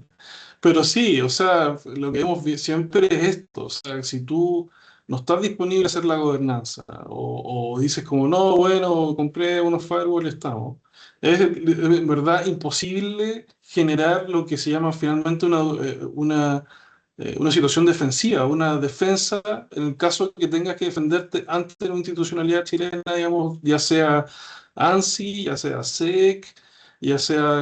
Pero sí, o sea, lo que vemos siempre es esto. O sea, si tú no estás disponible a hacer la gobernanza o dices como, no, bueno, compré unos firewalls y estamos. Es en verdad imposible generar lo que se llama finalmente una situación defensiva, una defensa en el caso que tengas que defenderte ante la institucionalidad chilena, digamos, ya sea ANSI, ya sea SEC, ya sea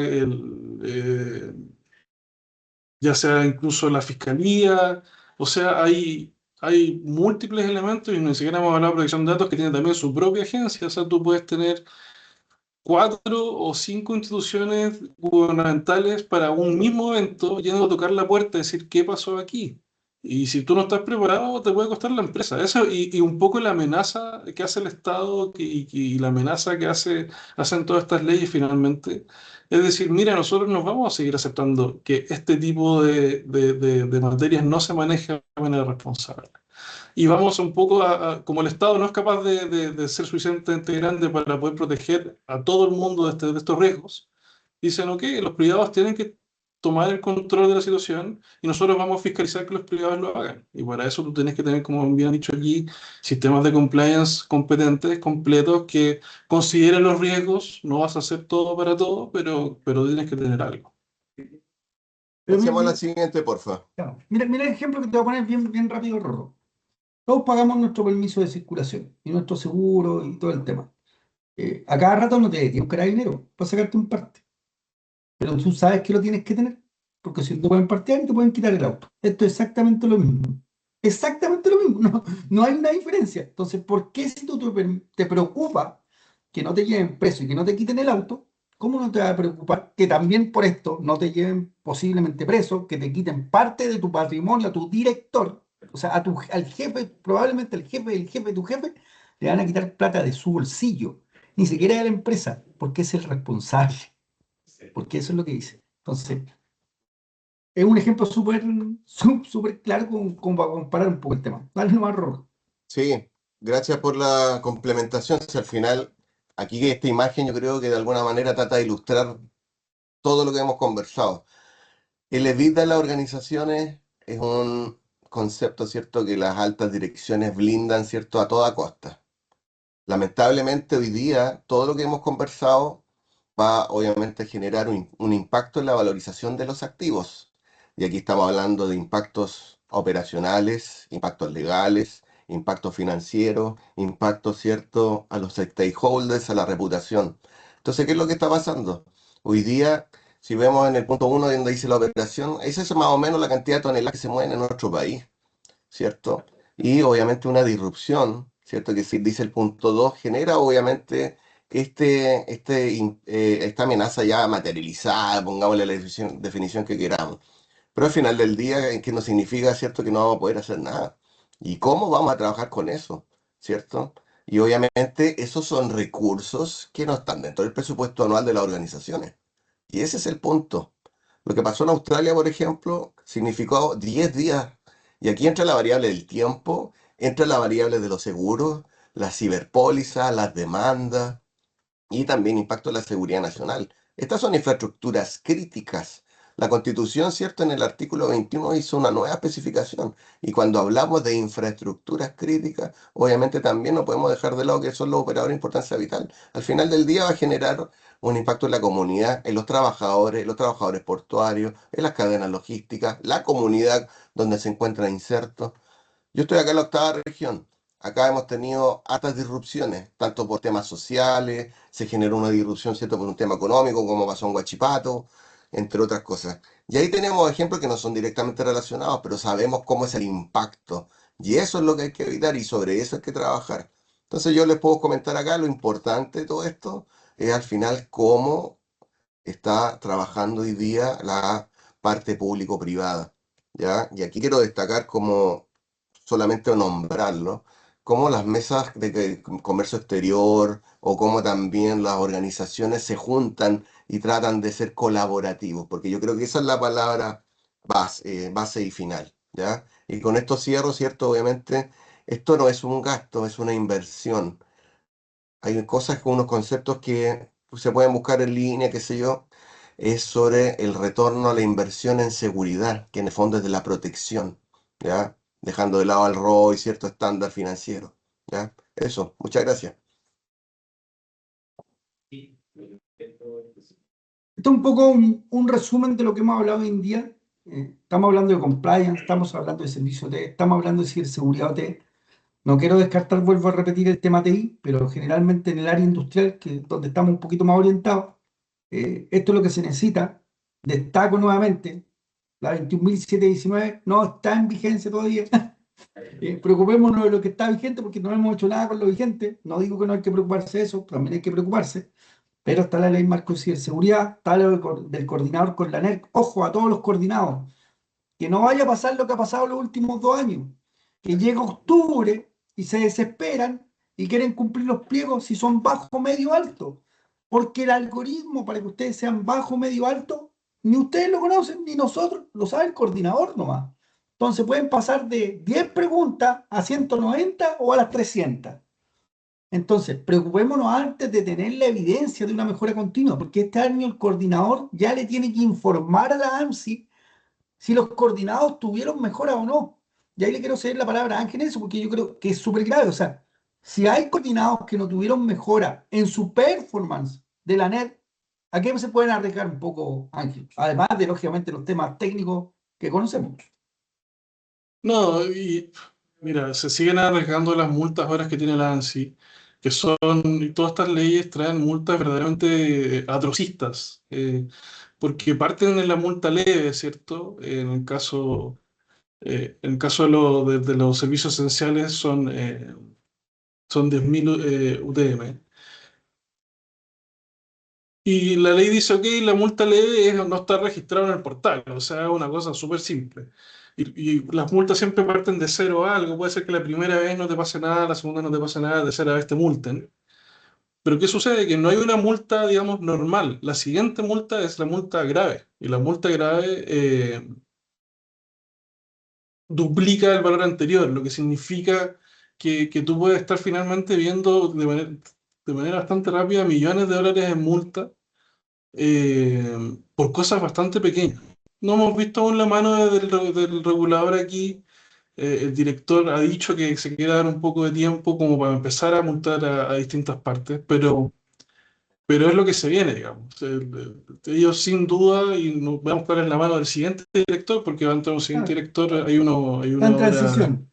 ya sea incluso la fiscalía, o sea, hay múltiples elementos y ni siquiera hemos hablado de protección de datos que tiene también su propia agencia, o sea, tú puedes tener 4 o 5 instituciones gubernamentales para un mismo evento, yendo a tocar la puerta y decir qué pasó aquí. Y si tú no estás preparado, te puede costar la empresa. Eso y un poco la amenaza que hace el Estado y la amenaza que hacen todas estas leyes finalmente. Es decir, mira, nosotros nos vamos a seguir aceptando que este tipo de materias no se maneja de manera responsable. Y vamos un poco como el Estado no es capaz de ser suficientemente grande para poder proteger a todo el mundo de estos riesgos, dicen, ok, los privados tienen que tomar el control de la situación y nosotros vamos a fiscalizar que los privados lo hagan. Y para eso tú tienes que tener, como bien han dicho aquí, sistemas de compliance competentes, completos, que consideren los riesgos. No vas a hacer todo para todo, pero tienes que tener algo. Pero Pasemos a la siguiente, porfa. mira el ejemplo que te voy a poner bien, bien rápido, Rorro. Todos pagamos nuestro permiso de circulación y nuestro seguro y todo el tema. A cada rato no te detiene un carabinero para sacarte un parte. Pero tú sabes que lo tienes que tener, porque si no te pueden partear y te pueden quitar el auto. Esto es exactamente lo mismo. Exactamente lo mismo, no hay una diferencia. Entonces, ¿por qué si tú te preocupa que no te lleven preso y que no te quiten el auto, ¿cómo no te va a preocupar que también por esto no te lleven posiblemente preso, que te quiten parte de tu patrimonio a tu director, o sea, al jefe, probablemente el jefe del jefe de tu jefe, le van a quitar plata de su bolsillo, ni siquiera de la empresa, porque es el responsable, porque eso es lo que dice. Entonces, es un ejemplo súper claro como para comparar un poco el tema. Dale nomás, Rorro. Sí, gracias por la complementación. Si al final, aquí esta imagen yo creo que de alguna manera trata de ilustrar todo lo que hemos conversado. El EBITDA de las organizaciones es un concepto, ¿cierto?, que las altas direcciones blindan, ¿cierto?, a toda costa. Lamentablemente hoy día todo lo que hemos conversado va obviamente a generar un impacto en la valorización de los activos. Y aquí estamos hablando de impactos operacionales, impactos legales, impactos financieros, impactos, ¿cierto?, a los stakeholders, a la reputación. Entonces, ¿qué es lo que está pasando? Hoy día, si vemos en el punto uno donde dice la operación, esa es más o menos la cantidad de toneladas que se mueven en nuestro país. ¿Cierto? Y obviamente una disrupción, ¿cierto? Que si dice el punto 2 genera obviamente esta amenaza ya materializada, pongámosle la definición que queramos. Pero al final del día, ¿qué nos significa, cierto? Que no vamos a poder hacer nada. ¿Y cómo vamos a trabajar con eso? ¿Cierto? Y obviamente esos son recursos que no están dentro del presupuesto anual de las organizaciones. Y ese es el punto. Lo que pasó en Australia, por ejemplo, significó 10 días. Y aquí entra la variable del tiempo, entra la variable de los seguros, las ciberpólizas, las demandas y también impacto en la seguridad nacional. Estas son infraestructuras críticas. La Constitución, ¿cierto? En el artículo 21 hizo una nueva especificación. Y cuando hablamos de infraestructuras críticas, obviamente también no podemos dejar de lado que son los operadores de importancia vital. Al final del día va a generar un impacto en la comunidad, en los trabajadores portuarios, en las cadenas logísticas, la comunidad donde se encuentran insertos. Yo estoy acá en la octava región. Acá hemos tenido hartas disrupciones, tanto por temas sociales, se generó una disrupción, ¿cierto?, por un tema económico, como pasó en Huachipato, entre otras cosas. Y ahí tenemos ejemplos que no son directamente relacionados, pero sabemos cómo es el impacto. Y eso es lo que hay que evitar y sobre eso hay que trabajar. Entonces yo les puedo comentar acá lo importante de todo esto es al final cómo está trabajando hoy día la parte público-privada. ¿Ya? Y aquí quiero destacar como solamente nombrarlo, como las mesas de comercio exterior o como también las organizaciones se juntan y tratan de ser colaborativos, porque yo creo que esa es la palabra base y final, ¿ya? Y con esto cierro, ¿cierto? Obviamente, esto no es un gasto, es una inversión. Hay cosas, unos conceptos que se pueden buscar en línea, qué sé yo, es sobre el retorno a la inversión en seguridad, que en el fondo es de la protección, ¿ya? Dejando de lado al ROI y cierto estándar financiero, ¿ya? Eso, muchas gracias. Esto es un poco un resumen de lo que hemos hablado hoy en día. Estamos hablando de compliance, estamos hablando de servicio OT, estamos hablando de ciberseguridad OT. No quiero descartar, vuelvo a repetir el tema TI, pero generalmente en el área industrial, que es donde estamos un poquito más orientados, esto es lo que se necesita. Destaco nuevamente, la 21.719 no está en vigencia todavía. Preocupémonos de lo que está vigente porque no hemos hecho nada con lo vigente. No digo que no hay que preocuparse de eso, también hay que preocuparse. Pero está la ley marco de ciberseguridad, está lo del coordinador con la NERC. Ojo a todos los coordinados, que no vaya a pasar lo que ha pasado los últimos 2 años, que llega octubre y se desesperan y quieren cumplir los pliegos si son bajo, medio, alto. Porque el algoritmo para que ustedes sean bajo, medio, alto, ni ustedes lo conocen, ni nosotros, lo sabe el coordinador nomás. Entonces pueden pasar de 10 preguntas a 190 o a las 300. Entonces, preocupémonos antes de tener la evidencia de una mejora continua, porque este año el coordinador ya le tiene que informar a la AMSI si los coordinados tuvieron mejora o no. Y ahí le quiero ceder la palabra a Ángel en eso, porque yo creo que es súper grave. O sea, si hay coordinados que no tuvieron mejora en su performance de la NET, ¿a qué se pueden arriesgar un poco, Ángel? Además de, lógicamente, los temas técnicos que conocemos. No, y mira, se siguen arriesgando las multas ahora que tiene la ANSI, que son, y todas estas leyes traen multas verdaderamente atrocistas, porque parten de la multa leve, ¿cierto? En el caso de los servicios esenciales son 10.000 UTM. Y la ley dice, ok, la multa leve no está registrada en el portal, o sea, es una cosa súper simple. Y las multas siempre parten de cero a algo, puede ser que la primera vez no te pase nada, la segunda no te pase nada, la tercera vez te multen. Pero ¿qué sucede? Que no hay una multa, digamos, normal. La siguiente multa es la multa grave. Y la multa grave duplica el valor anterior, lo que significa que tú puedes estar finalmente viendo de manera bastante rápida millones de dólares en multa por cosas bastante pequeñas. No hemos visto aún la mano del regulador aquí. El director ha dicho que se quiere dar un poco de tiempo como para empezar a multar a distintas partes, pero es lo que se viene, digamos. Ellos sin duda, y nos vamos a buscar en la mano del siguiente director, porque va a entrar un siguiente Ah, director, hay está una en hora, transición.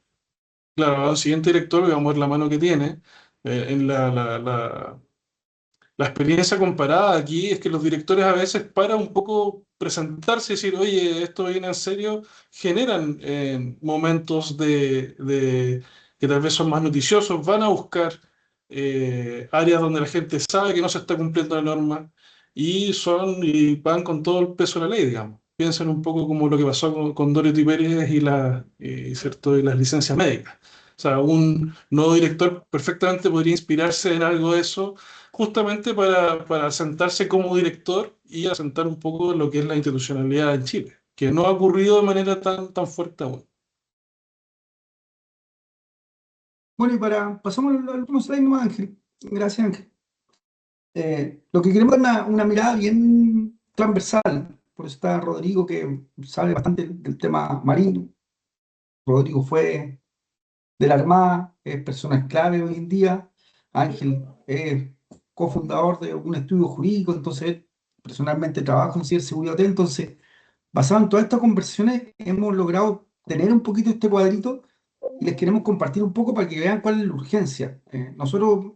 claro, va un siguiente director y vamos a ver la mano que tiene. En la experiencia comparada aquí es que los directores a veces para un poco presentarse y decir, oye, esto viene en serio, generan momentos que tal vez son más noticiosos, van a buscar áreas donde la gente sabe que no se está cumpliendo la norma y van con todo el peso de la ley, digamos. Piensen un poco como lo que pasó con Dorothy Pérez ¿cierto? Y las licencias médicas. O sea, un nuevo director perfectamente podría inspirarse en algo de eso justamente para sentarse como director y asentar un poco lo que es la institucionalidad en Chile, que no ha ocurrido de manera tan fuerte aún. Bueno, y pasamos al último slide nomás, Ángel. Gracias, Ángel. Lo que queremos es una mirada bien transversal. Por eso está Rodrigo, que sabe bastante del tema marino. Rodrigo fue de la Armada, es persona clave hoy en día. Ángel es cofundador de un estudio jurídico, entonces él personalmente trabaja en ciberseguridad. Entonces, basado en todas estas conversaciones, hemos logrado tener un poquito este cuadrito y les queremos compartir un poco para que vean cuál es la urgencia. Nosotros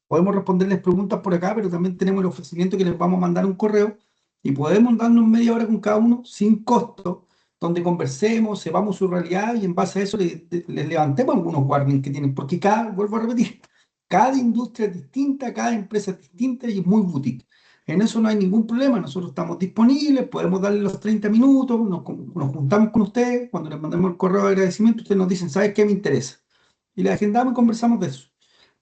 podemos responderles preguntas por acá, pero también tenemos el ofrecimiento que les vamos a mandar un correo y podemos darnos media hora con cada uno sin costo, donde conversemos, sepamos su realidad y en base a eso les levantemos algunos warnings que tienen, porque vuelvo a repetir, cada industria es distinta, cada empresa es distinta y es muy boutique. En eso no hay ningún problema, nosotros estamos disponibles, podemos darle los 30 minutos, nos juntamos con ustedes, cuando les mandemos el correo de agradecimiento, ustedes nos dicen, ¿sabes qué me interesa? Y le agendamos y conversamos de eso.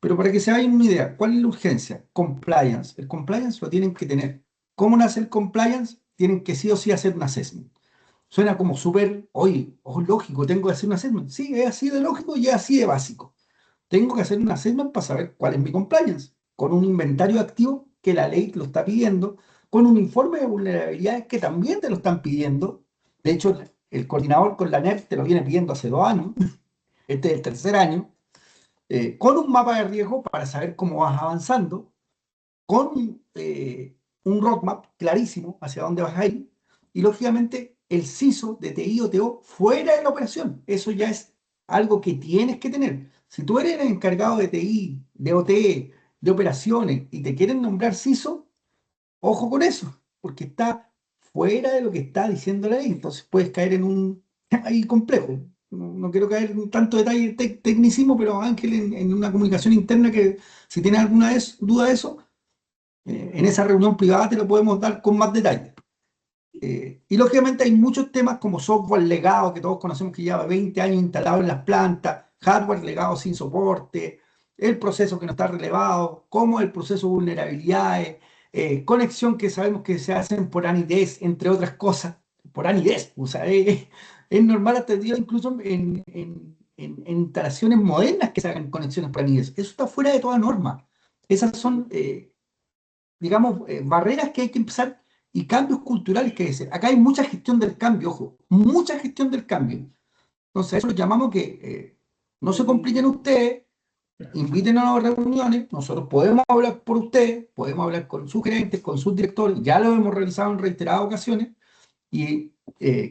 Pero para que se hagan una idea, ¿cuál es la urgencia? Compliance. El compliance lo tienen que tener. ¿Cómo nace el compliance? Tienen que sí o sí hacer un assessment. Suena como súper, oye, lógico, tengo que hacer un assessment. Sí, es así de lógico y es así de básico. Tengo que hacer un assessment para saber cuál es mi compliance, con un inventario activo que la ley te lo está pidiendo, con un informe de vulnerabilidades que también te lo están pidiendo. De hecho, el coordinador con la NEP te lo viene pidiendo hace 2 años, este es el tercer año, con un mapa de riesgo para saber cómo vas avanzando, con un roadmap clarísimo hacia dónde vas a ir, y lógicamente el CISO de TI o TO fuera de la operación. Eso ya es algo que tienes que tener. Si tú eres el encargado de TI, de OT, de operaciones y te quieren nombrar CISO, ojo con eso, porque está fuera de lo que está diciendo la ley, entonces puedes caer en un ahí complejo. No quiero caer en tanto detalle tecnicismo, pero Ángel, en una comunicación interna que si tienes alguna duda de eso, en esa reunión privada te lo podemos dar con más detalle. Y lógicamente hay muchos temas como software legado, que todos conocemos que lleva 20 años instalado en las plantas, hardware legado sin soporte, el proceso que no está relevado, cómo el proceso de vulnerabilidades, conexión que sabemos que se hacen por ANIDES, entre otras cosas, por ANIDES, o sea, es normal hasta el día incluso en instalaciones modernas que se hagan conexiones por ANIDES. Eso está fuera de toda norma. Esas son digamos, barreras que hay que empezar y cambios culturales que hay que hacer. Acá hay mucha gestión del cambio, ojo, mucha gestión del cambio. Entonces, a eso lo llamamos que no se compliquen ustedes, inviten a las reuniones, nosotros podemos hablar por ustedes, podemos hablar con sus gerentes, con sus directores, ya lo hemos realizado en reiteradas ocasiones, y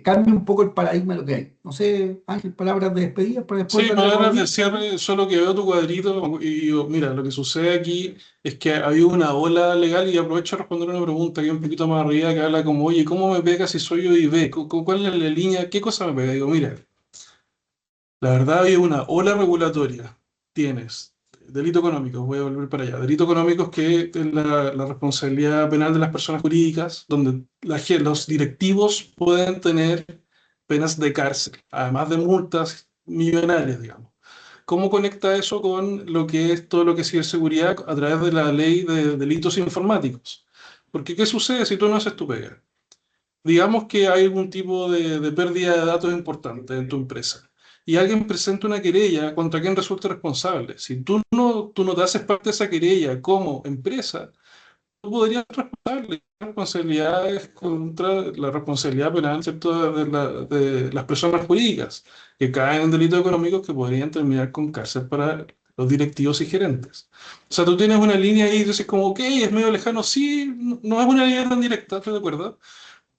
cambia un poco el paradigma de lo que hay. No sé, Ángel, palabras de despedida para después Sí, darle a palabras de Rodrigo. cierre, solo que veo tu cuadrito y digo, mira, lo que sucede aquí es que ha habido una ola legal y aprovecho a responder una pregunta que es un poquito más arriba que habla como, oye, ¿cómo me pega si soy OIB? ¿Cuál es la línea? ¿Qué cosa me pega? Digo, mira, la verdad ha habido una ola regulatoria. Tienes delito económico, voy a volver para allá. Delito económico es que es la responsabilidad penal de las personas jurídicas, donde los directivos pueden tener penas de cárcel, además de multas millonarias, digamos. ¿Cómo conecta eso con lo que es todo lo que es ciberseguridad a través de la ley de delitos informáticos? Porque ¿qué sucede si tú no haces tu pega? Digamos que hay algún tipo de pérdida de datos importante en tu empresa y alguien presenta una querella contra quien resulte responsable. Si tú no te haces parte de esa querella como empresa, tú podrías ser responsable. La responsabilidad es contra la responsabilidad penal, ¿cierto? De las personas jurídicas que caen en delitos económicos que podrían terminar con cárcel para los directivos y gerentes. O sea, tú tienes una línea ahí y dices como, ok, es medio lejano, sí, no es una línea tan directa, estoy de acuerdo,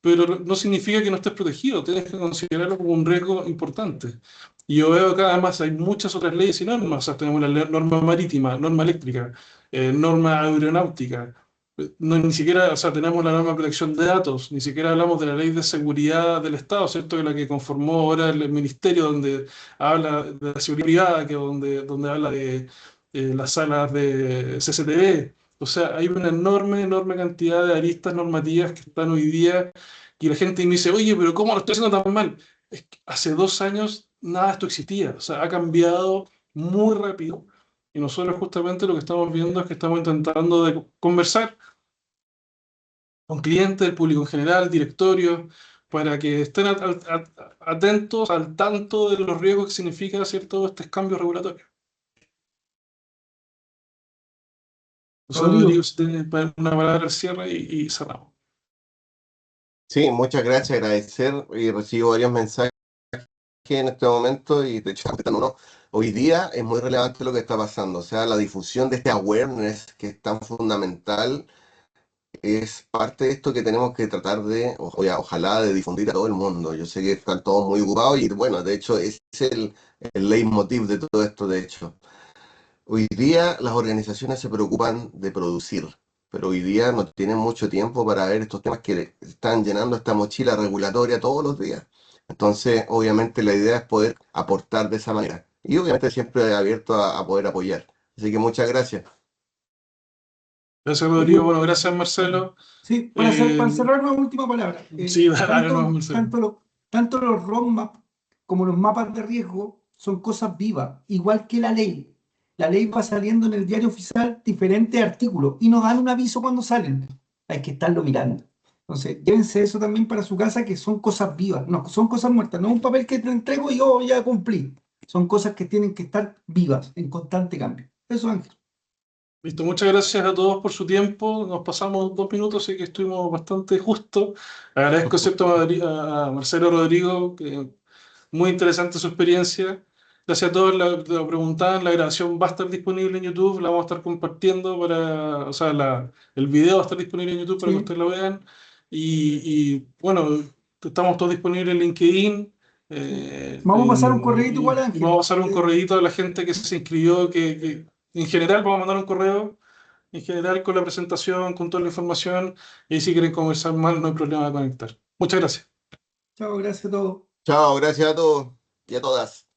pero no significa que no estés protegido, tienes que considerarlo como un riesgo importante. Y yo veo que además hay muchas otras leyes y normas, o sea, tenemos la norma marítima, norma eléctrica, norma aeronáutica, no, ni siquiera, o sea, tenemos la norma de protección de datos, ni siquiera hablamos de la ley de seguridad del Estado, ¿cierto? Que es la que conformó ahora el ministerio, donde habla de la seguridad privada, que donde habla de las salas de CCTV. O sea, hay una enorme, enorme cantidad de aristas normativas que están hoy día y la gente me dice, oye, pero ¿cómo lo estoy haciendo tan mal? Es que hace 2 años nada de esto existía, o sea, ha cambiado muy rápido y nosotros justamente lo que estamos viendo es que estamos intentando de conversar con clientes, el público en general, directorio, para que estén atentos al tanto de los riesgos que significa, ¿cierto?, este cambio regulatorio. Rodrigo, Rodrigo, si tiene una palabra al cierre y cerramos. Sí, muchas gracias, agradecer y recibo varios mensajes en este momento y de hecho contestando uno. Hoy día es muy relevante lo que está pasando, o sea, la difusión de este awareness que es tan fundamental es parte de esto que tenemos que tratar de, ojalá, de difundir a todo el mundo. Yo sé que están todos muy ocupados y bueno, de hecho es el leitmotiv de todo esto, de hecho. Hoy día las organizaciones se preocupan de producir, pero hoy día no tienen mucho tiempo para ver estos temas que están llenando esta mochila regulatoria todos los días. Entonces, obviamente la idea es poder aportar de esa manera. Y obviamente siempre abierto a poder apoyar. Así que muchas gracias. Gracias, Rodrigo. Rodrigo, Bueno, gracias, Marcelo. sí, para Eh, cerrar una última palabra. sí, dale, no, Marcelo. Tanto los roadmap como los mapas de riesgo son cosas vivas, igual que la ley. La ley va saliendo en el diario oficial diferentes artículos y nos dan un aviso cuando salen. Hay que estarlo mirando. Entonces, llévense eso también para su casa, que son cosas vivas, no, son cosas muertas, no un papel que te entrego y yo ya cumplí. Son cosas que tienen que estar vivas, en constante cambio. Eso, Ángel. Listo, muchas gracias a todos por su tiempo. Nos pasamos 2 minutos, así que estuvimos bastante justos. Agradezco, ¿cierto?, a Marcelo Rodrigo, que muy interesante su experiencia. Gracias a todos lo preguntaban. La grabación va a estar disponible en YouTube, la vamos a estar compartiendo o sea, el video va a estar disponible en YouTube para que Sí. ustedes lo vean. Bueno, estamos todos disponibles en LinkedIn. Vamos a pasar un correo igual, Y vamos a Ángel. pasar un correíto a la gente que se inscribió, que en general vamos a mandar un correo, en general con la presentación, con toda la información, y si quieren conversar más, no hay problema de conectar. Muchas gracias. Chao, gracias a todos. Chao, gracias a todos y a todas.